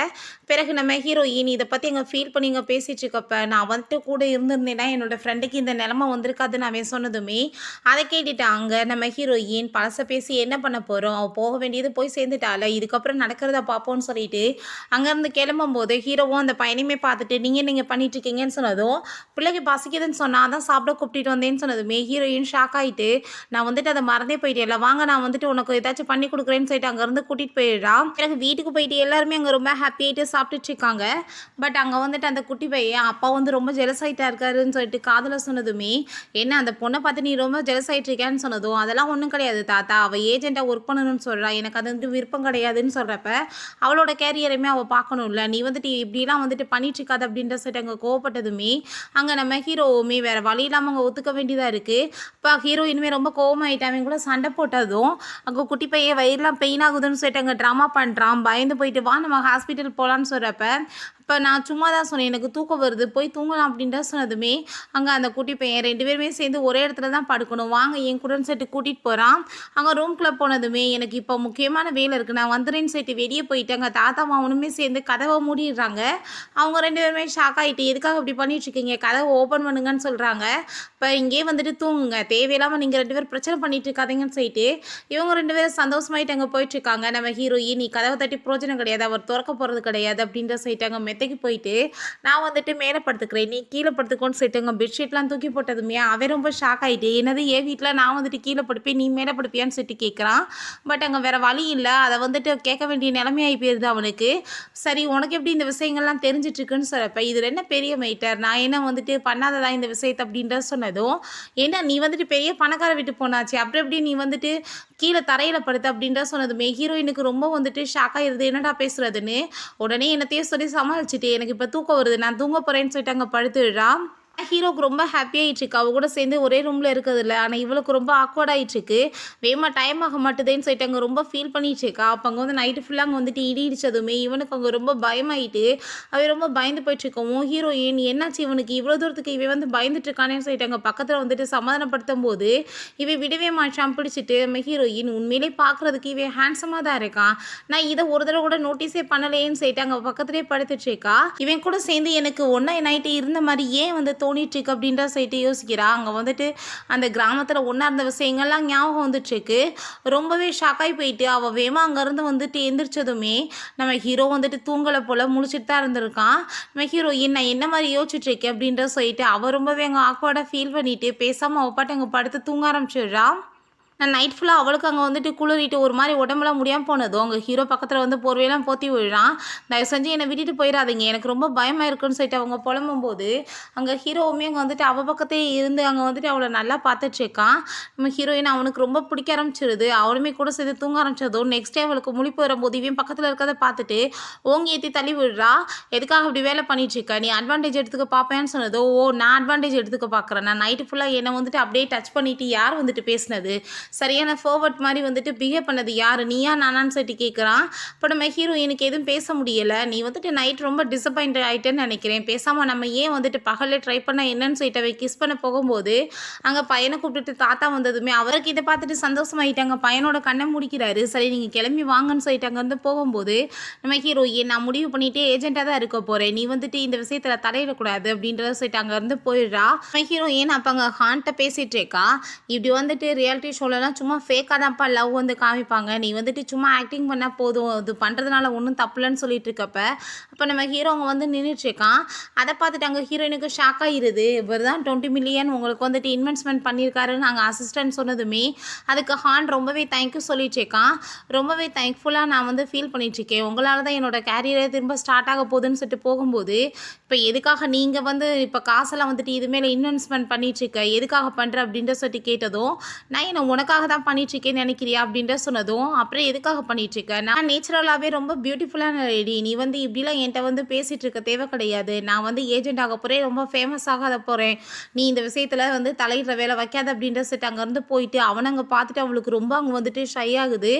பிறகு நம்ம ஹீரோயின் இத பத்தி அங்க ஃபீல் பண்ணி இங்க பேசிட்டு இருக்கப்ப, நான் வந்துட்டு கூட இருந்திருந்தேன்னா, என்னோட ஃப்ரெண்டுக்கு இந்த நிலைமை வந்திருக்காதுன்னு அவன் சொன்னதுமே, அத கேட்டுட்டு அங்க நம்ம ஹீரோயின் பழச பேசி என்ன பண்ண போறோம்? அவ போக வேண்டியது போய் சேர்ந்துட்டால்ல. இதுக்கப்புறம் நடக்கிறத பார்ப்போம்ன்னு சொல்லிட்டு, அங்கருந்து கிளம்பும்போது ஹீரோவும் அந்த பையனையுமே பார்த்துட்டு, நீங்க என்னங்க பண்ணிட்டு இருக்கீங்கன்னு சொன்னதும், பிள்ளைக்கு பசிக்குதுன்னு சொன்னா, அதான் சாப்பிட கூப்பிட்டுட்டு வந்தேன்னு சொன்னதுமே, ஹீரோயின் ஷாக் ஆயிட்டு, நான் வந்துட்டு அத மறந்தே போயிட்டேன்ல. வாங்க நான் வந்துட்டு உனக்கு ஏதாச்சும் பண்ணி குடுக்குறேன்னு சொல்லிட்டு அங்கருந்து கூட்டிட்டு போயிடுறா. பிறகு வீட்டுக்கு போயிட்டு எல்லாருமே அங்க ரொம்ப ஹாப்பி ஆயிட்டு சாப்பிட்டுட்டு இருக்காங்க. பட் அங்க வந்துட்டு அந்த குட்டி பையன் அப்பா வந்து ரொம்ப ஜெலஸ் ஆயிட்டா இருக்காருன்னு சொல்லிட்டு காதுல சொன்னதுமே, என்ன அந்த பொண்ண பார்த்து நீ ரொம்ப ஜெலஸ் ஆயிட்டு இருக்கியான்னு சொன்னதும், அதெல்லாம் ஒண்ணும் கிடையாது தாத்தா. அவ ஏஜென்ட்டா ஒர்க் பண்ணணும்னு சொல்றா. எனக்கு அது வந்து விருப்பம் கிடையாதுன்னு சொல்றப்ப, அவளோட கேரியரையுமே அவ பார்க்கணும்ல. நீ வந்துட்டு இப்படிலாம் வந்துட்டு பண்ணிட்டு இருக்காத அப்படின்ற சொல்லிட்டு அங்க கோவப்பட்டதுமே, அங்க நம்ம ஹீரோவுமே வேற வழி இல்லாம அங்க ஒத்துக்க வேண்டியதா இருக்கு. அப்ப ஹீரோயினுமே ரொம்ப கோவமாயிட்டா. அவன் கூட சண்டை போட்டதும், அங்க குட்டி பையன் வயிறுலாம் பெயின் ஆகுதுன்னு சொல்லிட்டு அங்க ட்ராமா பண்றான். பயந்து போயிட்டு, "வா நம்ம ஹாஸ்பிட்டல் போலான்னு" சொல்றப்ப, அப்ப நான் சும்மா தான் சொன்னேன். எனக்கு தூக்கம் வருது. போய் தூங்கலாம் அப்படின்ட்டு சொன்னதுமே, அங்க அந்த குட்டி பையன் 2 பேருமே சேர்ந்து ஒரே இடத்துல தான் படுக்கணும். வாங்க என் கூடன்னு சொல்லிட்டு கூட்டிட்டு போறான். அங்க ரூம்குள்ள போனதுமே, எனக்கு இப்போ முக்கியமான வேலை இருக்கு. நான் வந்துர்றேன்னு சொல்லிட்டு வெளிய போயிட்டு, அங்க தாத்தாவும் அவனுமே சேர்ந்து கதவ மூடிடுறாங்க. அவங்க 2 பேருமே ஷாக் ஆயிட்டு, "எதுக்காக இப்படி பண்ணிட்டு இருக்கீங்க? கதவ ஓப்பன் பண்ணுங்கன்னு" சொல்றாங்க. இப்ப இங்கேயே வந்துட்டு தூங்குங்க. தேவையில்லாம நீங்க 2 பேரும் பிரச்சனை பண்ணிட்டு இருக்காதீங்கன்னு சொல்லிட்டு, இவங்க 2 பேரும் சந்தோஷமாயிட்டு அங்க போயிட்டுருக்காங்க. நம்ம ஹீரோயின், "நீ கதவ தட்டி பிரயோஜனம் கிடையாது. அவர் தொறக்க போறது கிடையாது" அப்படின்ற சொல்லிட்டாங்க. மெத்தைக்கு போயிட்டு, "நான் வந்துட்டு மேல படுத்துக்கிறேன். நீ கீழ படுத்துக்கோன்னு" சொல்லிட்டாங்க. பெட்ஷீட்லாம் தூக்கி போட்டதுமே, அவன் ரொம்ப ஷாக் ஆயிட்டு, "என்னது என் வீட்ல நான் வந்துட்டு கீழ படுப்பேன், நீ மேல படுப்பியான்னு" சொல்லிட்டு கேட்குறான். பட் அங்க வேற வழி இல்ல. அத வந்துட்டு கேட்க வேண்டிய நிலைமை ஆயி போயிருது அவனுக்கு. சரி உனக்கு எப்படி இந்த விஷயங்கள்லாம் தெரிஞ்சுட்டு இருக்குன்னு சொல்றப்ப, "இதுல என்ன பெரிய மேட்டர்? நான் என்ன வந்துட்டு பண்ணாததா இந்த விஷயத்த" அப்படின்ற சொன்னதும், "ஏன்னா நீ வந்துட்டு பெரிய பணக்கார வீட்டு பொண்ணாச்சே, அப்புறம் எப்படி நீ வந்துட்டு கீழ தரையில படுத்த" அப்படின்ற சொன்னதுமே, ஹீரோயினுக்கு ரொம்ப வந்துட்டு ஷாக் ஆயிருது. என்னடா பேசுறதுன்னு. உடனே என்னத்தையோ சொல்லி சமாளிச்சுட்டு, "எனக்கு இப்ப தூக்கம் வருது. நான் தூங்க போறேன்னு" சொல்லிட்டு அங்க படுத்துடுறா. ஹீரோக்கு ரொம்ப ஹாப்பி ஆயிட்டுருக்கு. அவ கூட சேர்ந்து ஒரே ரூம்ல இருக்கிறதுல. ஆனா இவளுக்கு ரொம்ப ஆக்வர்ட் ஆயிட்டுருக்கு. வேகமா டைம் ஆக மாட்டுதேன்னு சொல்லிட்டு அங்க ரொம்ப ஃபீல் பண்ணிட்டுருக்கா. அப்ப அங்க வந்து நைட்டு ஃபுல்லா அங்க வந்துட்டு இடி இடிச்சதுமே, இவனுக்கு அங்க ரொம்ப பயமாயிட்டு, அவன் ரொம்ப பயந்து போயிட்டுருக்கவும், ஹீரோயின் என்னாச்சு இவனுக்கு இவ்வளோ தூரத்துக்கு இவன் வந்து பயந்துட்டு இருக்கானேன்னு சொல்லிட்டு அங்க பக்கத்துல வந்துட்டு சமாதானப்படுத்தும்போது, இவன் விடவே மாட்றான் பிடிச்சிட்டு. நம்ம ஹீரோயின் உண்மையிலே பார்க்குறதுக்கு இவன் ஹேண்ட்ஸமா தான் இருக்கான். நான் இத ஒரு தடவ கூட நோட்டீஸே பண்ணலையேன்னு சொல்லிட்டு அங்க பக்கத்திலேயே படுத்துட்டுருக்கா. இவன் கூட சேர்ந்து எனக்கு ஒண்ணா நைட்டு இருந்த மாரி ஏன் வந்து தோணிட்டுருக்கு அப்படின்ற சொல்லிட்டு யோசிக்கிறா. அங்க வந்துட்டு அந்த கிராமத்துல ஒண்ணா இருந்த விஷயங்கள்லாம் ஞாபகம் வந்துட்டுருக்கு. ரொம்பவே ஷாக் ஆயி போயிட்டு, அவ வேகமா அங்கருந்து வந்துட்டு எந்திரிச்சதுமே, நம்ம ஹீரோ வந்துட்டு தூங்கல போல முழிச்சுட்டு தான் இருந்திருக்கான். நம்ம ஹீரோயின் நான் என்ன மாரி யோசிச்சுட்டு இருக்கேன் அப்படின்ற சொல்லிட்டு, அவ ரொம்பவே அங்க ஆக்வர்டா ஃபீல் பண்ணிட்டு, பேசாம அவ பாட்டுக்கு அங்க படுத்து தூங்க ஆரம்பிச்சுடுறா. நான் நைட் ஃபுல்லா அவளுக்கு அங்க வந்துட்டு குளிரிட்டு ஒரு மாரி உடம்பெல்லாம் முடியாம போனதும், அங்க ஹீரோ பக்கத்துல வந்து போர்வையெல்லாம் போத்தி விடுறான். "தயவு செஞ்சு என்ன விட்டுட்டு போயிறாதீங்க. எனக்கு ரொம்ப பயமா இருக்குன்னு" சொல்லிட்டு அவங்க புலம்பும்போது, அங்க ஹீரோவுமே அங்க வந்துட்டு அவ பக்கத்திலேயே இருந்து அங்க வந்துட்டு அவள நல்லா பார்த்துட்டுருக்கான். நம்ம ஹீரோயின் அவனுக்கு ரொம்ப பிடிக்க ஆரம்பிச்சுருது. அவளுமே கூட சேர்ந்து தூங்க ஆரம்பிச்சதும், நெக்ஸ்ட் டே அவளுக்கு முழிப்பு வரும்போது, இவன் பக்கத்துல இருக்கிறத பார்த்துட்டு, ஓங்கி ஏத்தி தள்ளி விடுறா. "எதுக்காக இப்படி வேலை பண்ணிட்டுருக்க? நீ அட்வான்டேஜ் எடுத்துக்க பார்ப்பேன்னு" சொன்னதும், "ஓ! நான் அட்வான்டேஜ் எடுத்துக்க பார்க்குறேன். நான் நைட்டு ஃபுல்லா என்ன வந்துட்டு அப்படியே டச் பண்ணிட்டு யார் வந்துட்டு பேசினது? சரியான ஃபார்வர்ட் மாரி வந்துட்டு பிஹேவ் பண்ணது யாரு? நீயா நானான்னு சொல்லிட்டு கேட்குறான். அப்ப நம்ம ஹீரோயினுக்கு எதுவும் பேச முடியல. "நீ வந்துட்டு நைட் ரொம்ப டிசப்பாயிண்ட் ஆயிட்டேன்னு நெனைக்கிறேன். பேசாம நம்ம ஏன் வந்துட்டு பகல்ல ட்ரை பண்ணா என்னன்னு" சொல்லிட்டு அவன் கிஸ் பண்ண போகும்போது, அங்க பையன கூப்பிட்டுட்டு தாத்தா வந்ததுமே, அவருக்கு இத பார்த்துட்டு சந்தோஷமாயிட்டாங்க. பையனோட கண்ண மூடிக்கிறாரு. சரி நீங்க கிளம்பி வாங்கன்னு சொல்லிட்டு அங்கருந்து போகும்போது, நம்ம ஹீரோயின் நான் முடிவு பண்ணிட்டு ஏஜென்ட்டா தான் இருக்க போறேன். நீ வந்துட்டு இந்த விஷயத்துல தலையிடக்கூடாது அப்படின்றத சொல்லிட்டு அங்கருந்து போயிடுறா. நம்ம ஹீரோயின் அப்ப அங்க ஹான்ட்ட பேசிட்டு இருக்கா. "இப்படி வந்துட்டு ரியாலிட்டி ஷோலலாம் சும்மா ஃபேக்கா தான்ப்பா லவ் வந்து காமிப்பாங்க. நீ வந்துட்டு சும்மா ஆக்டிங் பண்ணா போதும். இது பண்றதுனால ஒண்ணும் தப்பில்லன்னு" சொல்லிட்டு இருக்கப்ப, அப்ப நம்ம ஹீரோ அங்க வந்து நின்னுட்டுருக்கான். அத பார்த்துட்டு அங்க ஹீரோயினுக்கு ஷாக் ஆயிருது. இவர் தான் 20 மில்லியன் உங்களுக்கு வந்துட்டு இன்வெஸ்ட்மென்ட் பண்ணியிருக்காருன்னு அங்க அசிஸ்டன்ட் சொன்னதுமே, அதுக்கு ஹான் ரொம்பவே தேங்க் யூ சொல்லிட்டு இருக்கான். "ரொம்பவே தேங்க்ஃபுல்லா நான் வந்து ஃபீல் பண்ணிட்டுருக்கேன். உங்களால தான் என்னோட கேரியரே திரும்ப ஸ்டார்ட் ஆக போகுதுன்னு" சொல்லிட்டு போகும்போது, "இப்ப எதுக்காக நீங்க வந்து இப்ப காசெல்லாம் வந்துட்டு இது மேல இன்வெஸ்ட்மென்ட் பண்ணிட்டுருக்க? எதுக்காக பண்ற?" அப்படின்ற சொல்லிட்டு கேட்டதும், "நான் என்ன உனக்காக தான் பண்ணிட்டுருக்கேன்னு நினைக்கிறியா?" அப்படின்ற சொன்னதும், "அப்புறம் எதுக்காக பண்ணிட்டுருக்க? நான் நேச்சுரலாவே ரொம்ப பியூட்டிஃபுல்லான லேடி. நீ வந்து இப்படிலாம் என்ட்ட வந்து பேசிட்டு இருக்க தேவை கிடையாது. நான் வந்து ஏஜென்ட் ஆக போறேன். ரொம்ப ஃபேமஸ் ஆக போறேன். நீ இந்த விஷயத்துல வந்து தலையிடுற வேலை வைக்காத" அப்படின்ற சொல்லிட்டு அங்கருந்து போயிட்டு அவன அங்க பார்த்துட்டு அவளுக்கு ரொம்ப அங்க வந்துட்டு ஷை ஆகுது.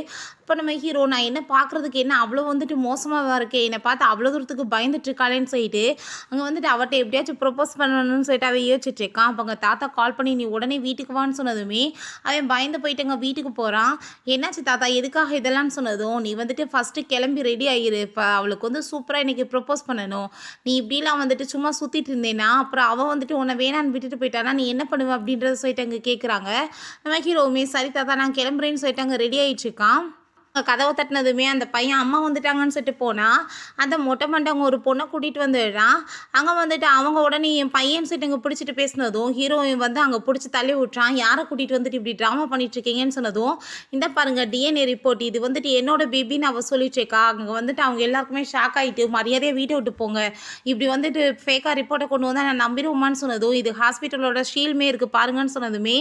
இப்போ நம்ம ஹீரோ நான் என்ன பார்க்குறதுக்கு என்ன அவ்வளோ வந்துட்டு மோசமாக இருக்கே, என்னை பார்த்து அவ்வளோ தூரத்துக்கு பயந்துட்டு இருக்காளேன்னு சொல்லிட்டு அங்கே வந்துட்டு அவட்ட எப்படியாச்சும் ப்ரொப்போஸ் பண்ணணும்னு சொல்லிட்டு அவன் யோசிச்சுட்டு இருக்கான். அப்போ அவங்க தாத்தா கால் பண்ணி நீ உடனே வீட்டுக்கு வான்னு சொன்னதுமே அவன் பயந்து போயிட்டு அங்கே வீட்டுக்கு போகிறான். என்னாச்சு தாத்தா எதுக்காக இதெல்லாம் சொன்னதும், நீ வந்துட்டு ஃபஸ்ட்டு கிளம்பி ரெடி ஆகிரு, இப்போ அவளுக்கு வந்து சூப்பராக இன்றைக்கி ப்ரொப்போஸ் பண்ணணும், நீ இப்படிலாம் வந்துட்டு சும்மா சுற்றிட்டு இருந்தேன்னா அப்புறம் அவள் வந்துட்டு உன்னை வேணான்னு விட்டுட்டு போயிட்டானா நீ என்ன பண்ணுவ அப்படின்றத சொல்லிட்டு அங்கே கேட்குறாங்க. நம்ம ஹீரோவுமே சரி தாத்தா நான் கிளம்புறேன்னு சொல்லிட்டு அங்கே ரெடி ஆகிட்டு இருக்கான். கதவை தட்டினதுமே அந்த பையன் அம்மா வந்துட்டாங்கன்னு சொல்லிட்டு போனால் அந்த மொட்டை மண்டவங்க ஒரு பொண்ணை கூட்டிகிட்டு வந்துடுறான். அங்கே வந்துட்டு அவங்க உடனே என் பையன் சொல்லிட்டு இங்கே பிடிச்சிட்டு பேசினதும் ஹீரோயின் வந்து அங்கே பிடிச்சி தள்ளி விட்றான். யாரை கூட்டிகிட்டு வந்துட்டு இப்படி ட்ராமா பண்ணிட்டுருக்கீங்கன்னு சொன்னதும், இந்த பாருங்கள் டிஎன்ஏ ரிப்போர்ட், இது வந்துட்டு என்னோட பேபின்னு அவள் சொல்லிட்டுருக்கா. அங்கே வந்துட்டு அவங்க எல்லாருக்குமே ஷாக் ஆகிட்டு மரியாதையாக வீட்டை விட்டு போங்க, இப்படி வந்துட்டு ஃபேக்காக ரிப்போர்ட்டை கொண்டு வந்தால் நான் நம்பிடுவோமான்னு சொன்னதும், இது ஹாஸ்பிட்டலோட ஷீல்மே இருக்குது பாருங்கன்னு சொன்னதுமே,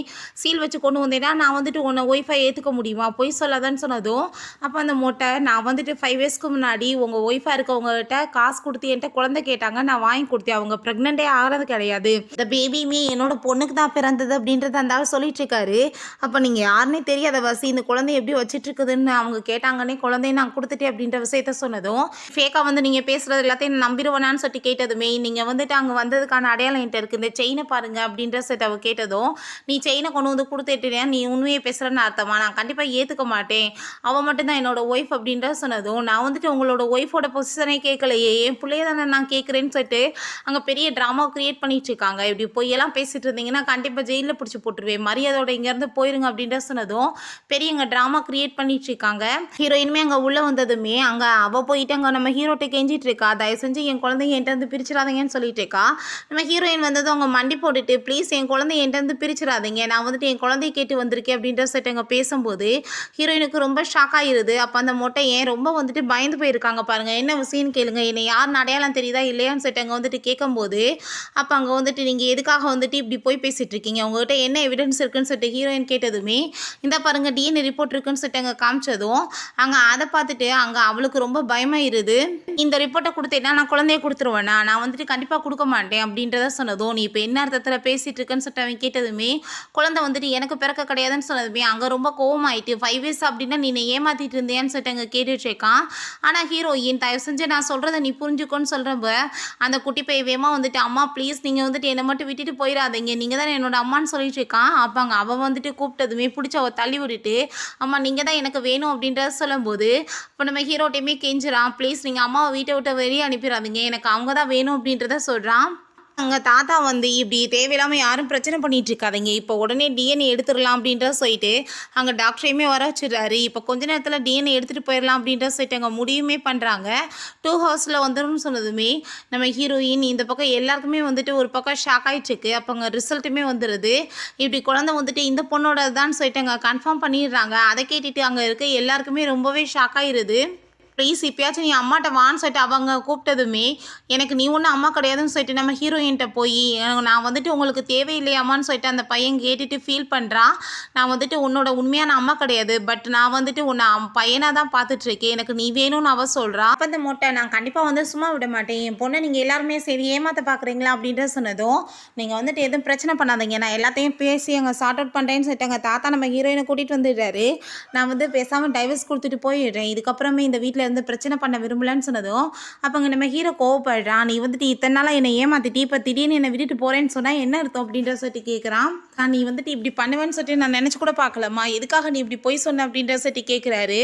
சீல் வச்சு கொண்டு வந்தேன்னா நான் வந்துட்டு உன்னை ஒய்ஃபை ஏற்றுக்க முடியுமா, பொய் சொல்லாதான்னு சொன்னதும், அப்போ அந்த மொட்டை நான் வந்துட்டு 5 இயர்ஸ்க்கு முன்னாடி உங்கள் ஒய்ஃபாக இருக்கவங்ககிட்ட காசு கொடுத்து என்கிட்ட குழந்தை கேட்டாங்க, நான் வாங்கி கொடுத்தேன், அவங்க ப்ரெக்னென்ட்டே ஆகிறது கிடையாது, இந்த பேபியுமே என்னோட பொண்ணுக்கு தான் பிறந்தது அப்படின்றத அந்த ஆள் சொல்லிட்டு இருக்காரு. அப்போ நீங்கள் யாருன்னே தெரியாத வசி இந்த குழந்தைய எப்படி வச்சுட்டு இருக்குதுன்னு அவங்க கேட்டாங்கன்னே குழந்தைய நான் கொடுத்துட்டேன் அப்படின்ற விஷயத்த சொன்னதும், ஃபேக்காக வந்து நீங்கள் பேசுகிறது எல்லாத்தையும் நம்பிடுவேனான்னு சொல்லி கேட்டதுமே, நீங்கள் வந்துட்டு அங்கே வந்ததுக்கான அடையாளம் என்கிட்ட இருக்குது, இந்த செயினை பாருங்கள் அப்படின்ற சொல்லிட்டு அவள் கேட்டதும், நீ செயினை கொண்டு வந்து கொடுத்துட்டேன் நீ உண்மையை பேசுகிறேன்னு அர்த்தமா, நான் கண்டிப்பாக ஏற்றுக்க மாட்டேன், அவள் மட்டும்தான் என்னோட ஒய்ஃப் அப்படின்ற சொன்னதும், நான் வந்துட்டு உங்களோட ஒய்ஃபோட பொசிஷனே கேட்கலையே, என் பிள்ளைய தானே நான் கேட்குறேன்னு சொல்லிட்டு அங்கே பெரிய ட்ராமா கிரியேட் பண்ணிட்டு இருக்காங்க. இப்படி பொய்யெல்லாம் பேசிட்டு இருந்தீங்கன்னா கண்டிப்பாக ஜெயிலில் பிடிச்சி போட்டுருவேன், மரியாதையோட இங்கேருந்து போயிருங்க அப்படின்ற சொன்னதும் பெரிய அங்கே ட்ராமா கிரியேட் பண்ணிட்டு இருக்காங்க. ஹீரோயினுமே அங்கே உள்ளே வந்ததுமே அங்கே அவள் போயிட்டு அங்கே நம்ம ஹீரோட்ட கெஞ்சிட்டு இருக்கா, தயவு செஞ்சு என் குழந்தைங்க என்கிட்ட இருந்து பிரிச்சிடாதீங்கன்னு சொல்லிட்டு இருக்கா. நம்ம ஹீரோயின் வந்ததும் அவங்க மண்டி போட்டுட்டு ப்ளீஸ் என் குழந்தைய என்கிட்ட இருந்து பிரிச்சிடாதீங்க, நான் வந்துட்டு என் குழந்தைய கேட்டு வந்திருக்கேன் அப்படின்ற சொல்லிட்டு அங்கே பேசும்போது ஹீரோயினுக்கு ரொம்ப ஷாக் ஆகிருது. அப்போ அந்த மொட்டை ஏன் ரொம்ப வந்துட்டு பயந்து போயிருக்காங்க பாருங்கள், என்ன விஷயம்னு கேளுங்க, என்னை யாருன்னு அடையாளம் தெரியுதா இல்லையான்னு சொல்லிட்டு அங்கே வந்துட்டு கேட்கும்போது, அப்போ அங்கே வந்துட்டு நீங்கள் எதுக்காக வந்துட்டு இப்படி போய் பேசிகிட்டு இருக்கீங்க, உங்கள்கிட்ட என்ன எவிடன்ஸ் இருக்குன்னு சொல்லிட்டு ஹீரோயின் கேட்டதுமே, இந்த பாருங்கள் டிஎன்ஏ ரிப்போர்ட் இருக்குன்னு சொல்லிட்டு அங்கே காமிச்சதும் அங்கே அதை பார்த்துட்டு அங்கே அவளுக்கு ரொம்ப பயமாயிருது. இந்த ரிப்போர்ட்டை கொடுத்தேன்னா நான் குழந்தைய கொடுத்துருவேண்ணா, நான் வந்துட்டு கண்டிப்பாக கொடுக்க மாட்டேன் அப்படின்றத சொன்னதும், நீ இப்போ என்ன அர்த்தத்தில் பேசிகிட்டு இருக்குன்னு சொல்லிட்டு அவன் கேட்டதுமே, குழந்தை வந்துட்டு எனக்கு பிறக்க கிடையாதுன்னு சொன்னதுமே அங்கே ரொம்ப கோவமாயிட்டு 5 இயர்ஸ் அப்படின்னா நீ ஏமாற்றிட்டு இருந்தேன்னு சொல்லிட்டு அங்கே கேட்டுட்டு இருக்கான். ஆனால் ஹீரோயின் தயவு செஞ்சு நான் சொல்கிறத நீ புரிஞ்சுக்கோன்னு சொல்கிறப்ப அந்த குட்டி பையவேமா வந்துட்டு அம்மா ப்ளீஸ் நீங்கள் வந்துட்டு என்னை மட்டும் விட்டுட்டு போயிடாதீங்க, நீங்கள் தான் என்னோட அம்மான்னு சொல்லிட்டு இருக்கான். அப்போ அங்கே அவன் வந்துட்டு கூப்பிட்டதுமே பிடிச்சி அவள் தள்ளி விட்டுட்டு அம்மா நீங்கள் தான் எனக்கு வேணும் அப்படின்றத சொல்லும்போது, இப்போ நம்ம ஹீரோட்டையுமே கெஞ்சுறான் ப்ளீஸ் நீங்கள் அம்மாவை வீட்டை விட்டு வெளியே அனுப்பிடாதீங்க, எனக்கு அவங்க தான் வேணும் அப்படின்றத சொல்கிறான். அங்கே தாத்தா வந்து இப்படி தேவையில்லாமல் யாரும் பிரச்சனை பண்ணிகிட்டு இருக்காதிங்க, இப்போ உடனே டிஎன்ஏ எடுத்துடலாம் அப்படின்ற சொல்லிட்டு அங்கே டாக்டரையுமே வர வச்சுடுறாரு. இப்போ கொஞ்ச நேரத்தில் டிஎன்ஏ எடுத்துகிட்டு போயிடலாம் அப்படின்ற சொல்லிட்டு அங்கே முடிவுமே பண்ணுறாங்க. 2 ஹவர்ஸில் வந்துடும் சொன்னதுமே நம்ம ஹீரோயின் இந்த பக்கம் எல்லாருக்குமே வந்துட்டு ஒரு பக்கம் ஷாக் ஆகிட்டுருக்கு. அப்போ அங்கே ரிசல்ட்டுமே வந்துடுது. இப்படி குழந்தை வந்துட்டு இந்த பொண்ணோட தான் சொல்லிட்டு அங்கே கன்ஃபார்ம் பண்ணிடுறாங்க. அதை கேட்டுட்டு அங்கே இருக்க எல்லாருக்குமே ரொம்பவே ஷாக் ஆகிடுது. ப்ளீஸ் இப்போயாச்சும் நீ அம்மாட்ட வான்னு சொல்லிட்டு அவங்க கூப்பிட்டதுமே, எனக்கு நீ ஒன்றும் அம்மா கிடையாதுன்னு சொல்லிட்டு நம்ம ஹீரோயின்கிட்ட போய் நான் வந்துட்டு உங்களுக்கு தேவையில்லையாம்மான்னு சொல்லிட்டு அந்த பையன் கேட்டுட்டு ஃபீல் பண்ணுறான். நான் வந்துட்டு உன்னோட உண்மையான அம்மா கிடையாது, பட் நான் வந்துட்டு உன்னை பையனாக தான் பார்த்துட்ருக்கேன், எனக்கு நீ வேணும்னு அவ சொல்கிறான். அப்போ அந்த மொட்டை நான் கண்டிப்பாக வந்து சும்மா விட மாட்டேன், என் பொண்ணை நீங்கள் எல்லாருமே சரி ஏமாற்ற பார்க்குறீங்களா அப்படின்ற சொன்னதும், நீங்கள் வந்துட்டு எதுவும் பிரச்சனை பண்ணாதீங்க, நான் எல்லாத்தையும் பேசி அங்கே சார்ட் அவுட் பண்ணுறேன்னு சொல்லிட்டு அங்கே தாத்தா நம்ம ஹீரோயினை கூட்டிகிட்டு வந்துடுறாரு. நான் வந்து பேசாமல் டைவர்ஸ் கொடுத்துட்டு போயிடுறேன், இதுக்கப்புறமே இந்த வீட்டில் இருந்து பிரச்சனை பண்ண விரும்பலன்னு சொன்னதும் அப்போ நம்ம ஹீரோ கோவப்படுறான். நீ வந்துட்டு இத்தனை நாளாக என்னை ஏமாத்திட்டு இப்போ திடீர்னு என்னை விட்டுட்டு போகிறேன்னு சொன்னால் என்ன அர்த்தம் அப்படின்ற சொல்லிட்டு கேட்குறான். நீ வந்துட்டு இப்படி பண்ணுவேன்னு சொல்லிட்டு நான் நினச்சி கூட பார்க்கலம்மா, எதுக்காக நீ இப்படி போய் சொன்ன அப்படின்ற சொல்லிட்டு கேட்குறாரு.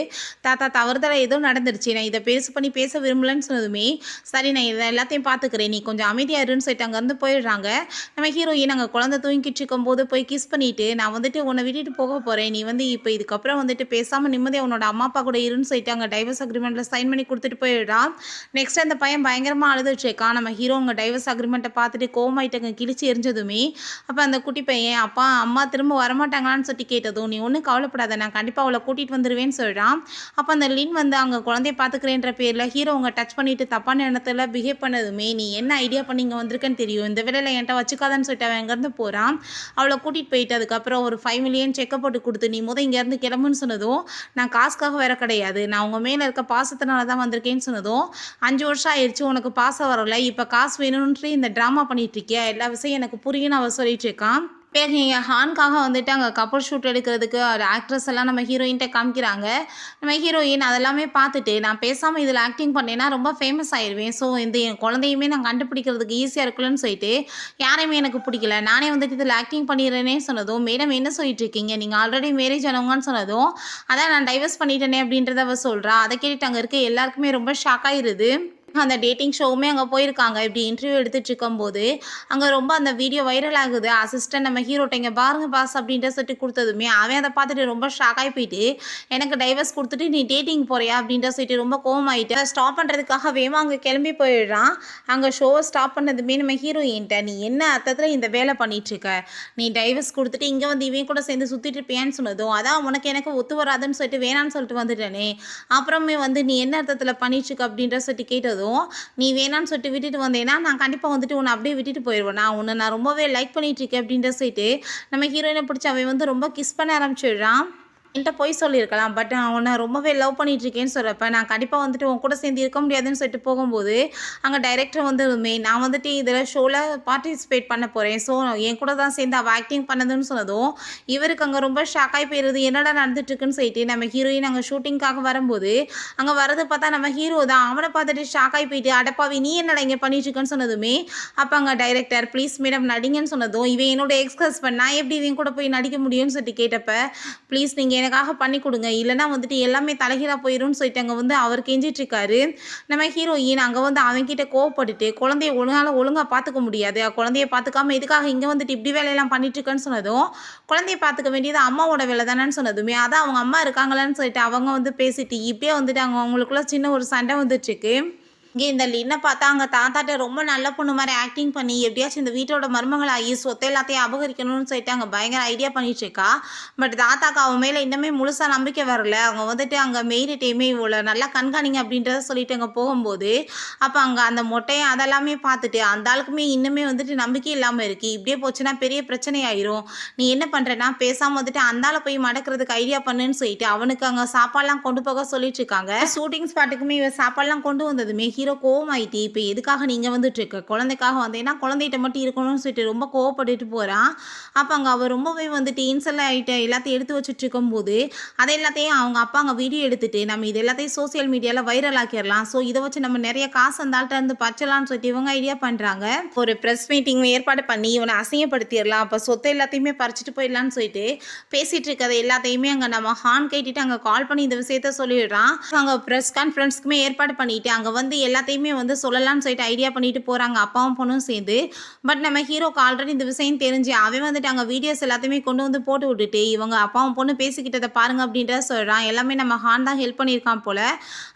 தாத்தா தவறுதலாக ஏதோ நடந்துருச்சு, நான் இதை பேச பண்ணி பேச விரும்பலன்னு சொன்னதுமே சரி நான் இதை எல்லாத்தையும் பார்த்துக்கிறேன், நீ கொஞ்சம் அமைதியாக இருன்னு சொல்லிட்டு அங்கேருந்து போயிடுறாங்க. நம்ம ஹீரோயின் அங்கே குழந்தை தூங்கிட்டு இருக்கும்போது போய் கிஸ் பண்ணிவிட்டு நான் வந்துட்டு உன்னை விட்டுட்டு போக போகிறேன், நீ வந்து இப்போ இதுக்கப்புறம் வந்துட்டு பேசாமல் நிம்மதியாக உன்னோட அம்மா அப்பா கூட இருன்னு சொல்லிட்டு அங்கே டைவர்ஸ் அக்ரிமெண்ட்டில் சைன் பண்ணி கொடுத்துட்டு போயிடுறான். நெக்ஸ்ட் அந்த பையன் பயங்கரமாக அழுதுட்ருக்கான். நம்ம ஹீரோ அங்கே டைவர்ஸ் அக்ரிமெண்ட்டை பார்த்துட்டு கோவமாயிட்டு அங்கே கிழிச்சு எரிஞ்சதுமே அப்போ அந்த குட்டி பையன் அப்பா அம்மா திரும்ப வரமாட்டாங்களான்னு சொல்லி கேட்டதும், நீ ஒன்றும் கவலைப்படாத, நான் கண்டிப்பாக அவளை கூட்டிகிட்டு வந்துடுவேன்னு சொல்கிறான். அப்போ அந்த லின் வந்து அங்கே குழந்தைய பார்த்துக்கிறேன்ற பேரில் ஹீரோ அவங்க டச் பண்ணிவிட்டு தப்பான எண்ணத்தில் பிஹேவ் பண்ணதுமே நீ என்ன ஐடியா பண்ணி இங்கே வந்திருக்கேன்னு தெரியும், இந்த வேலையில் என்கிட்ட வச்சுக்காதான்னு சொல்லிட்டு அவன் அங்கேருந்து போகிறான். அவளை கூட்டிகிட்டு போயிட்டு அதுக்கப்புறம் ஒரு 5 மில்லியன் செக்கப் போட்டு கொடுத்து நீ இங்கேருந்து கிளம்புன்னு சொன்னதும், நான் காசுக்காக வேற கிடையாது, நான் உங்கள் மேலே இருக்க பாசத்தினால தான் வந்திருக்கேன்னு சொன்னதும், 5 வருஷம் ஆயிடுச்சு உனக்கு பாசம் வரல, இப்போ காசு வேணும்ன்ட்டு இந்த ட்ராமா பண்ணிட்டு இருக்கியா, எல்லா விஷயம் எனக்கு புரியும்னு அவ சொல்லிட்டு இருக்கான். பிறகு இங்க ஹான்காக வந்துட்டு அங்கே கப்பல் ஷூட் எடுக்கிறதுக்கு ஒரு ஆக்ட்ரஸ் எல்லாம் நம்ம ஹீரோயின்ட்ட காமிக்கிறாங்க. நம்ம ஹீரோயின் அதெல்லாமே பார்த்துட்டு, நான் பேசாமல் இதில் ஆக்டிங் பண்ணேன்னா ரொம்ப ஃபேமஸ் ஆயிடுவேன். ஸோ இந்த என் குழந்தையுமே நான் கண்டுபிடிக்கிறதுக்கு ஈஸியாக இருக்குல்லன்னு சொல்லிட்டு யாரையுமே எனக்கு பிடிக்கல. நானே வந்துட்டு இதில் ஆக்டிங் பண்ணிடுறேனே சொன்னதும், மேடம் என்ன சொல்லிட்டு இருக்கீங்க, நீங்கள் ஆல்ரெடி மேரேஜ் ஆனவங்கன்னு சொன்னதும், அதான் நான் டைவர்ஸ் பண்ணிட்டேனே அப்படின்றத அவ சொல்கிறா. அதை கேட்டுட்டு அங்கே இருக்க எல்லாருக்குமே ரொம்ப ஷாக் ஆயிருது. அந்த டேட்டிங் ஷோவுமே அங்கே போயிருக்காங்க. இப்படி இன்டர்வியூ எடுத்துட்டு இருக்கும்போது, அங்கே ரொம்ப அந்த வீடியோ வைரல் ஆகுது. அசிஸ்டன்ட் நம்ம ஹீரோட்ட "இங்க பாருங்க பாஸ்" அப்படின்ட்டு சொல்லிட்டு குடுத்ததுமே, அவன் அத பார்த்துட்டு ரொம்ப ஷாக் ஆயி போயிட்டு, "எனக்கு டைவர்ஸ் குடுத்துட்டு நீ டேட்டிங் போறியா?" அப்படின்ட்டு சொல்லிட்டு ரொம்ப கோவமாயிட்டு, அத ஸ்டாப் பண்றதுக்காக வேகமா அங்க கிளம்பி போயிடுறான். அங்க ஷோவ ஸ்டாப் பண்ணதுமே நம்ம ஹீரோயின்ட்ட, "நீ என்ன அர்த்தத்துல இந்த வேலை பண்ணிட்டு இருக்க? நீ டைவர்ஸ் குடுத்துட்டு இங்க வந்து இவன் கூட சேர்ந்து சுத்திட்டு இருப்பியான்னு" சொன்னதும், "அதான் உனக்கு எனக்கு ஒத்து வராதுன்னு சொல்லிட்டு வேணான்னு சொல்லிட்டு வந்துட்டேனே. அப்புறமே வந்து நீ என்ன அர்த்தத்துல பண்ணிட்டு இருக்க?" அப்படின்ற சொல்லிட்டு கேட்டதும், "நீ வேணான்னு சொல்லிட்டு விட்டுட்டு வந்தேன்னா, நான் கண்டிப்பா வந்துட்டு உன்னை அப்படியே விட்டுட்டு போயிருவேனா? உன்னை நான் ரொம்பவே லைக் பண்ணிட்டு இருக்கேன்" அப்படின்ற சொல்லிட்டு நம்ம ஹீரோயினை பிடிச்சி அவன் வந்து ரொம்ப கிஸ் பண்ண ஆரம்பிச்சிடுறான். என்கிட்ட பொய் சொல்லியிருக்கலாம். பட் நான் உன்ன ரொம்பவே லவ் பண்ணிட்டு இருக்கேன்னு சொல்றப்ப, நான் கண்டிப்பா வந்துட்டு உன் கூட சேர்ந்து இருக்க முடியாதுன்னு சொல்லிட்டு போகும்போது, அங்க டைரக்டர் வந்து நான் வந்துட்டு இதில ஷோல பார்ட்டிசிபேட் பண்ண போறேன். ஸோ என் கூட தான் சேர்ந்து அவ ஆக்டிங் பண்ணதுன்னு சொன்னதும், இவருக்கு அங்க ரொம்ப ஷாக் ஆயி போயிருது. என்னடா நடந்துட்டு இருக்குன்னு சொல்லிட்டு நம்ம ஹீரோயின் அங்க ஷூட்டிங்காக வரும்போது, அங்க வரத பார்த்தா நம்ம ஹீரோ தான். அவன பார்த்துட்டு ஷாக் ஆயி போயிட்டு, "அடப்பாவி நீ என்னடா இங்க பண்ணிட்டு இருக்கன்னு" சொன்னதுமே, அப்ப அங்க டைரக்டர் "ப்ளீஸ் மேடம் நடிங்கன்னு" சொன்னதும், இவன் என்னோட எக்ஸ் ஹஸ்பண்ட் நான் எப்படி இவன் கூட போய் நடிக்க முடியும்னு சொல்லிட்டு கேட்டப்ப, "ப்ளீஸ் நீங்க எனக்காக பண்ணி கொடுங்க. இல்லன்னா வந்துட்டு எல்லாமே தலைகீழா போயிரும்னு" சொல்லிட்டு அங்க வந்து அவர் கெஞ்சிட்டு இருக்காரு. நம்ம ஹீரோயின் அங்க வந்து அவன்கிட்ட கோவப்பட்டுட்டு, "குழந்தைய உன்னால ஒழுங்கா பார்த்துக்க முடியாது. குழந்தைய பார்த்துக்காம எதுக்காக இங்க வந்துட்டு இப்படி வேலையெல்லாம் பண்ணிட்டு இருக்கன்னு" சொன்னதும், "குழந்தைய பார்த்துக்க வேண்டியது அம்மாவோட வேலை தானேன்னு" சொன்னதுமே, அதான் அவங்க அம்மா இருக்காங்களான்னு சொல்லிட்டு அவங்க வந்து பேசிட்டு, இப்படியே வந்துட்டு அவங்களுக்குள்ள சின்ன ஒரு சண்டை வந்துட்டுருக்கு. இங்கே இந்த லின்ன பார்த்தா அங்க தாத்தாட்ட ரொம்ப நல்ல பொண்ணு மாரி ஆக்டிங் பண்ணி, எப்படியாச்சும் இந்த வீட்டோட மருமகளாகி சொத்து எல்லாத்தையும் அபகரிக்கணும்னு சொல்லிட்டு அங்க பயங்கர ஐடியா பண்ணிட்டு இருக்கா. பட் தாத்தாக்கு அவன் மேல இன்னுமே முழுசா நம்பிக்கை வரல. அவங்க வந்துட்டு அங்க மெய்டுட்டயுமே இவள நல்லா கண்காணிங்க அப்படின்றத சொல்லிட்டு அங்க போகும்போது, அப்ப அங்க அந்த மொட்டையன் அதெல்லாமே பார்த்துட்டு, அந்த ஆளுக்குமே இன்னுமே வந்துட்டு நம்பிக்கை இல்லாம இருக்கு. இப்படியே போச்சுன்னா பெரிய பிரச்சனை ஆயிரும். நீ என்ன பண்றேன்னா, பேசாம வந்துட்டு அந்த ஆள போய் மடக்குறதுக்கு ஐடியா பண்ணுன்னு சொல்லிட்டு, அவனுக்கு அங்க சாப்பாடுலாம் கொண்டு போக சொல்லிட்டு இருக்காங்க. ஷூட்டிங் ஸ்பாட்டுக்குமே இவ சாப்பாடுலாம் கொண்டு வந்ததுமே ஹீரோ கோவமாயிட்டு, "இப்ப எதுக்காக நீ இங்க வந்துட்டுருக்க? குழந்தைக்காக வந்தேன்னா, குழந்தைட்ட மட்டும் இருக்கணும்னு" சொல்லிட்டு ரொம்ப கோவப்பட்டுட்டு போறான். அப்ப அங்க அவ ரொம்பவே வந்துட்டு இன்சல்ட் ஆயிட்டு எல்லாத்தையும் எடுத்து வச்சுட்டு இருக்கும்போது, அத எல்லாத்தையும் அவங்க அப்பா அங்க வீடியோ எடுத்துட்டு, "நம்ம இது எல்லாத்தையும் சோசியல் மீடியால வைரல் ஆக்கிரலாம். ஸோ இத வச்சு நம்ம நெறைய காசு அந்த ஆள்ட்ட இருந்து பறிச்சலாம்னு" சொல்லிட்டு இவங்க ஐடியா பண்றாங்க. ஒரு பிரஸ் மீட்டிங் ஏற்பாடு பண்ணி இவன அசிங்கப்படுத்திறலாம். அப்ப சொத்து எல்லாத்தையுமே பறிச்சுட்டு போயிடலாம்னு சொல்லிட்டு பேசிட்டு இருக்கது எல்லாத்தையுமே அங்க நம்ம ஹார்ன் கேட்டுட்டு அங்க கால் பண்ணி இந்த விஷயத்த சொல்லிடுறான். அங்க பிரஸ் கான்ஃபரன்ஸ்க்குமே ஏற்பாடு பண்ணிட்டு, அங்க வந்து எல்லாத்தையுமே வந்து சொல்லலாம்னு சொல்லிட்டு ஐடியா பண்ணிட்டு போறாங்க அப்பாவும் பொண்ணும் சேர்ந்து. பட் நம்ம ஹீரோக்கு ஆல்ரெடி இந்த விஷயம் தெரிஞ்சு, அவன் வந்துட்டு அங்க வீடியோஸ் எல்லாத்தையுமே கொண்டு வந்து போட்டு விட்டுட்டு, இவங்க அப்பாவும் பொண்ணும் பேசிக்கிட்டத பாருங்க அப்படின்றத சொல்றான். எல்லாமே நம்ம ஹார்ன் தான் ஹெல்ப் பண்ணியிருக்கான் போல.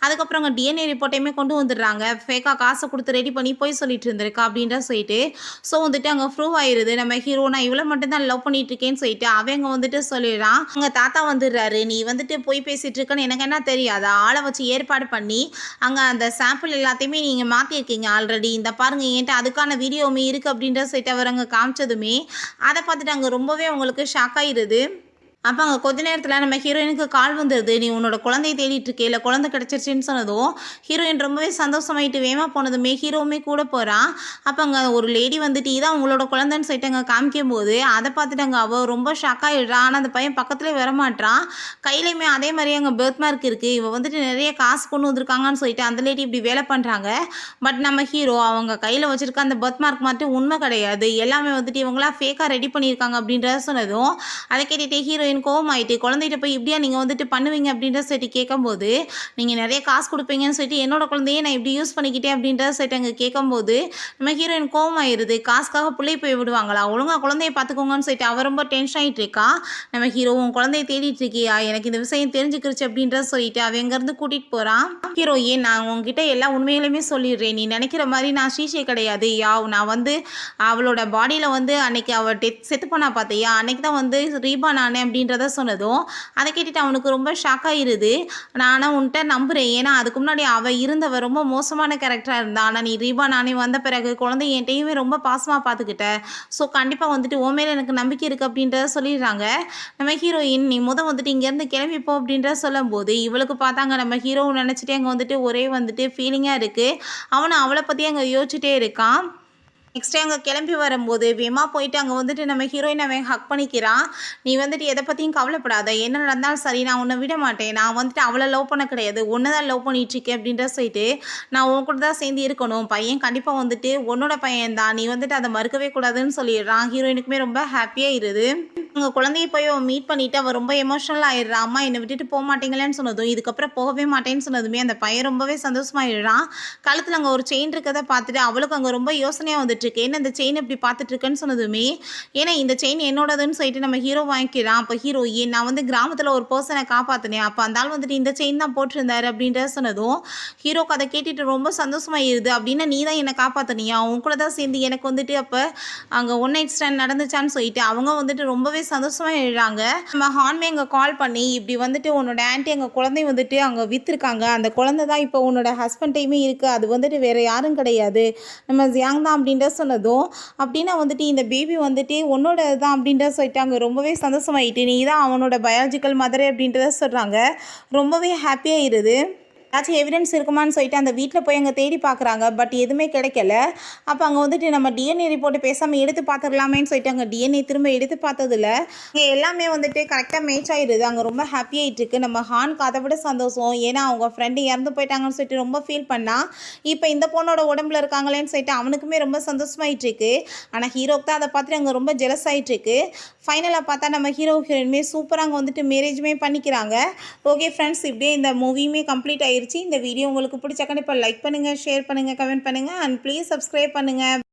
அதுக்கப்புறம் அங்க டிஎன்ஏ ரிப்போர்ட்டையுமே கொண்டு வந்துடுறாங்க. ஃபேக்கா காசை குடுத்து ரெடி பண்ணி பொய் சொல்லிட்டு இருந்திருக்கா அப்படின்றத சொல்லிட்டு. ஸோ வந்துட்டு அங்க ப்ரூவ் ஆயிருது. நம்ம ஹீரோ நான் இவள மட்டும் தான் லவ் பண்ணிட்டு இருக்கேன்னு சொல்லிட்டு அவங்க வந்துட்டு சொல்லிடுறான். அங்க தாத்தா வந்துடுறாரு. "நீ வந்துட்டு பொய் பேசிட்டு இருக்கன்னு எனக்கு என்ன தெரியாதா? ஆள வச்சு ஏற்பாடு பண்ணி, அங்க அந்த சாம்பிள் எல்லாத்தையுமே நீங்க மாத்தியிருக்கீங்க ஆல்ரெடி. இந்த பாருங்க என்ட்ட அதுக்கான வீடியோவுமே இருக்கு" அப்படின்றத சொல்லிட்டு அவர் அங்க காமிச்சதுமே, அத பார்த்துட்டு அங்க ரொம்பவே அவங்களுக்கு ஷாக் ஆயிருது. அப்ப அங்க கொஞ்ச நேரத்துல நம்ம ஹீரோயினுக்கு கால் வந்துருது. "நீ உன்னோட குழந்தைய தேடிட்டு இருக்கையில குழந்தை கிடைச்சிருச்சுன்னு" சொன்னதும், ஹீரோயின் ரொம்பவே சந்தோஷமாயிட்டு வேகமா போனதுமே ஹீரோவுமே கூட போறான். அப்ப அங்க ஒரு லேடி வந்துட்டு, "இதான் உங்களோட குழந்தைன்னு" சொல்லிட்டு அங்க காமிக்கும்போது, அத பார்த்துட்டு அங்க அவ ரொம்ப ஷாக் ஆயிடுறா. ஆனா அந்த பையன் பக்கத்திலேயே வரமாட்றான். கையிலயுமே அதே மாரியே அங்க பர்த் மார்க் இருக்கு. இவ வந்துட்டு நெறைய காசு கொண்டு வந்திருக்காங்கன்னு சொல்லிட்டு அந்த லேடி இப்படி வேலை பண்றாங்க. பட் நம்ம ஹீரோ அவங்க கையில வச்சிருக்க அந்த பர்த் மார்க் மட்டும் உண்மை கிடையாது. எல்லாமே வந்துட்டு இவங்களா ஃபேக்கா ரெடி பண்ணியிருக்காங்க அப்படின்றத சொன்னதும், அத கேட்டுட்டு ஹீரோயின் கோவமாயிட்டு, "குழந்தைட்ட போய் இப்படியா நீங்க வந்துட்டு பண்ணுவீங்க?" அப்படின்றத சொல்லிட்டு கேட்கும்போது, "நீங்க நெறைய காசு குடுப்பீங்கன்னு சொல்லிட்டு என்னோட குழந்தைய நான் இப்படி யூஸ் பண்ணிக்கிட்டேன்" அப்படின்றத சொல்லிட்டு அங்க கேட்கும்போது, நம்ம ஹீரோயின் கோவமாயிருது. காசுக்காக புள்ளைய போய் விடுவாங்களா? ஒழுங்கா குழந்தைய பார்த்துக்கோங்கன்னு சொல்லிட்டு அவ ரொம்ப டென்ஷன் ஆயிட்டு இருக்கா. நம்ம ஹீரோ "உன் குழந்தைய தேடிட்டு இருக்கியா? எனக்கு இந்த விஷயம் தெரிஞ்சுக்கிருச்சு" அப்படின்றத சொல்லிட்டு அவன் அங்கேருந்து கூட்டிட்டு போறான். ஹீரோயின் "நான் உன்கிட்ட எல்லா உண்மைகளையுமே சொல்லிடுறேன். நீ நினைக்கிற மாரி நான் ஷீஷே கிடையாது. நான் வந்து அவளோட பாடியில வந்து அன்னைக்கு அவ செத்து போனா பார்த்தியா? அன்னைக்கு தான் வந்து ரீபார்ன் ஆனேன்" அப்படின்றத சொன்னதும், அத கேட்டுட்டு அவனுக்கு ரொம்ப ஷாக் ஆயிருது. "நான் ஆனா உன்ட்ட நம்புறேன். ஏன்னா அதுக்கு முன்னாடி அவ இருந்தவ ரொம்ப மோசமான கேரக்டரா இருந்தா. ஆனா நீ ரீபார்ன் ஆனே வந்த பிறகு குழந்தைய என்ட்டயுமே ரொம்ப பாசமா பார்த்துக்கிட்ட. ஸோ கண்டிப்பா வந்துட்டு உன் மேல எனக்கு நம்பிக்கை இருக்கு" அப்படின்றத சொல்லிடுறாங்க. நம்ம ஹீரோயின் "நீ வந்துட்டு இங்கேருந்து கிளம்பி போ" அப்படின்றத சொல்லும்போது, இவளுக்கு பார்த்தாங்க நம்ம ஹீரோவ நினைச்சுட்டே அங்க வந்துட்டு ஒரே வந்துட்டு ஃபீலிங்கா இருக்கு. அவனும் அவள பத்தி அங்க யோசிச்சுட்டே இருக்கான். நெக்ஸ்ட்டு அங்கே கிளம்பி வரும்போது வேகமா போயிட்டு அங்கே வந்துட்டு நம்ம ஹீரோயின் அவன் ஹக் பண்ணிக்கிறான். நீ வந்துட்டு எதை பற்றியும் கவலைப்படாத, என்ன நடந்தாலும் சரி நான் உன்னை விட மாட்டேன், நான் வந்துட்டு அவளை லவ் பண்ண கிடையாது, ஒன்று தான் லவ் பண்ணிகிட்ருக்கேன் அப்படின்ற சொல்லிட்டு நான் உன் கூட தான் சேர்ந்து இருக்கணும், பையன் கண்டிப்பாக வந்துட்டு உன்னோட பையன் தான், நீ வந்துட்டு அதை மறுக்கவே கூடாதுன்னு சொல்லிடுறான். ஹீரோயினுக்குமே ரொம்ப ஹாப்பியாக இருது. உங்கள் குழந்தைய போய் அவன் மீட் பண்ணிவிட்டு அவள் ரொம்ப எமோஷனல் ஆகிடுறான். அம்மா என்னை விட்டுட்டு போக மாட்டீங்களேன்னு சொன்னதும் இதுக்கப்புறம் போகவே மாட்டேன்னு சொன்னதுமே அந்த பையன் ரொம்பவே சந்தோஷமாயிடுறான். கழுத்தில் அங்கே ஒரு செயின் இருக்கிறத பார்த்துட்டு அவளுக்கு அங்கே ரொம்ப யோசனையாக வந்துட்டுருக்கு. ஏன்னா இந்த செயின் இப்படி பார்த்துட்ருக்குன்னு சொன்னதுமே, ஏன்னா இந்த செயின் என்னோடதுன்னு சொல்லிட்டு நம்ம ஹீரோ வாங்கிக்கிறான். அப்போ ஹீரோயின் நான் வந்து கிராமத்தில் ஒரு பர்சனை காப்பாற்றினேன், அப்போ அந்த ஆள் வந்துட்டு இந்த செயின் தான் போட்டிருந்தாரு அப்படின்ற சொன்னதும் ஹீரோக்கு அதை கேட்டுட்டு ரொம்ப சந்தோஷமாயிருது. அப்படின்னா நீ தான் என்னை காப்பாற்றினியா, அவங்க கூட தான் சேர்ந்து எனக்கு வந்துட்டு அப்போ அங்கே ஒன் நைட் ஸ்டாண்ட் நடந்துச்சான்னு சொல்லிட்டு அவங்க வந்துட்டு ரொம்பவே சந்தோஷமாக எழுறாங்க. நம்ம ஹான்மே அங்கே கால் பண்ணி இப்படி வந்துட்டு உன்னோட ஆன்ட்டி அங்கே குழந்தை வந்துட்டு அங்கே விற்றுருக்காங்க, அந்த குழந்தை தான் இப்போ உன்னோட ஹஸ்பண்டையுமே இருக்குது, அது வந்துட்டு வேறு யாரும் கிடையாது, நம்ம ஜியாங் தான் அப்படின்ற சொன்னதும் அப்படின்னா வந்துட்டு இந்த பேபி வந்துட்டு உன்னோட தான் அப்படின்ற சொல்லிட்டு அங்கே ரொம்பவே சந்தோஷமாயிட்டு நீ தான் அவனோட பயாலஜிக்கல் மதரே அப்படின்றத சொல்கிறாங்க. ரொம்பவே ஹாப்பியாக இருது. ஏதாச்சும் எவிடன்ஸ் இருக்குமான்னு சொல்லிட்டு அந்த வீட்டில் போய் அங்கே தேடி பார்க்குறாங்க. பட் எதுவுமே கிடைக்கல. அப்போ அங்கே வந்துட்டு நம்ம டிஎன்ஏ ரிப்போர்ட்டு பேசாமல் எடுத்து பார்த்துக்கலாமேன்னு சொல்லிட்டு அங்கே டிஎன்ஏ திரும்ப எடுத்து பார்த்ததில்ல இங்கே எல்லாமே வந்துட்டு கரெக்டாக மேட்ச் ஆகிடுது. அங்கே ரொம்ப ஹாப்பியாகிட்டுருக்கு. நம்ம ஹானுக்கு அதை விட சந்தோஷம். ஏன்னா அவங்க ஃப்ரெண்டு இறந்து போயிட்டாங்கன்னு சொல்லிட்டு ரொம்ப ஃபீல் பண்ணால் இப்போ இந்த பொண்ணோட உடம்புல இருக்காங்களேன்னு சொல்லிட்டு அவனுக்குமே ரொம்ப சந்தோஷமாயிட்டுருக்கு. ஆனால் ஹீரோக்கு தான் அதை பார்த்துட்டு அங்கே ரொம்ப ஜெலஸ் ஆகிட்டுருக்கு. ஃபைனலாக பார்த்தா நம்ம ஹீரோ ஹீரோயினுமே சூப்பராக அங்கே வந்துட்டு மேரேஜுமே பண்ணிக்கிறாங்க. ஓகே ஃப்ரெண்ட்ஸ், இப்படியே இந்த மூவியுமே கம்ப்ளீட் ஆயிடுச்சு. இந்த வீடியோ உங்களுக்கு பிடிச்சா கண்டிப்பாக லைக் பண்ணுங்கள், ஷேர் பண்ணுங்கள், கமெண்ட் பண்ணுங்கள் அண்ட் ப்ளீஸ் சப்ஸ்கிரைப் பண்ணுங்கள்.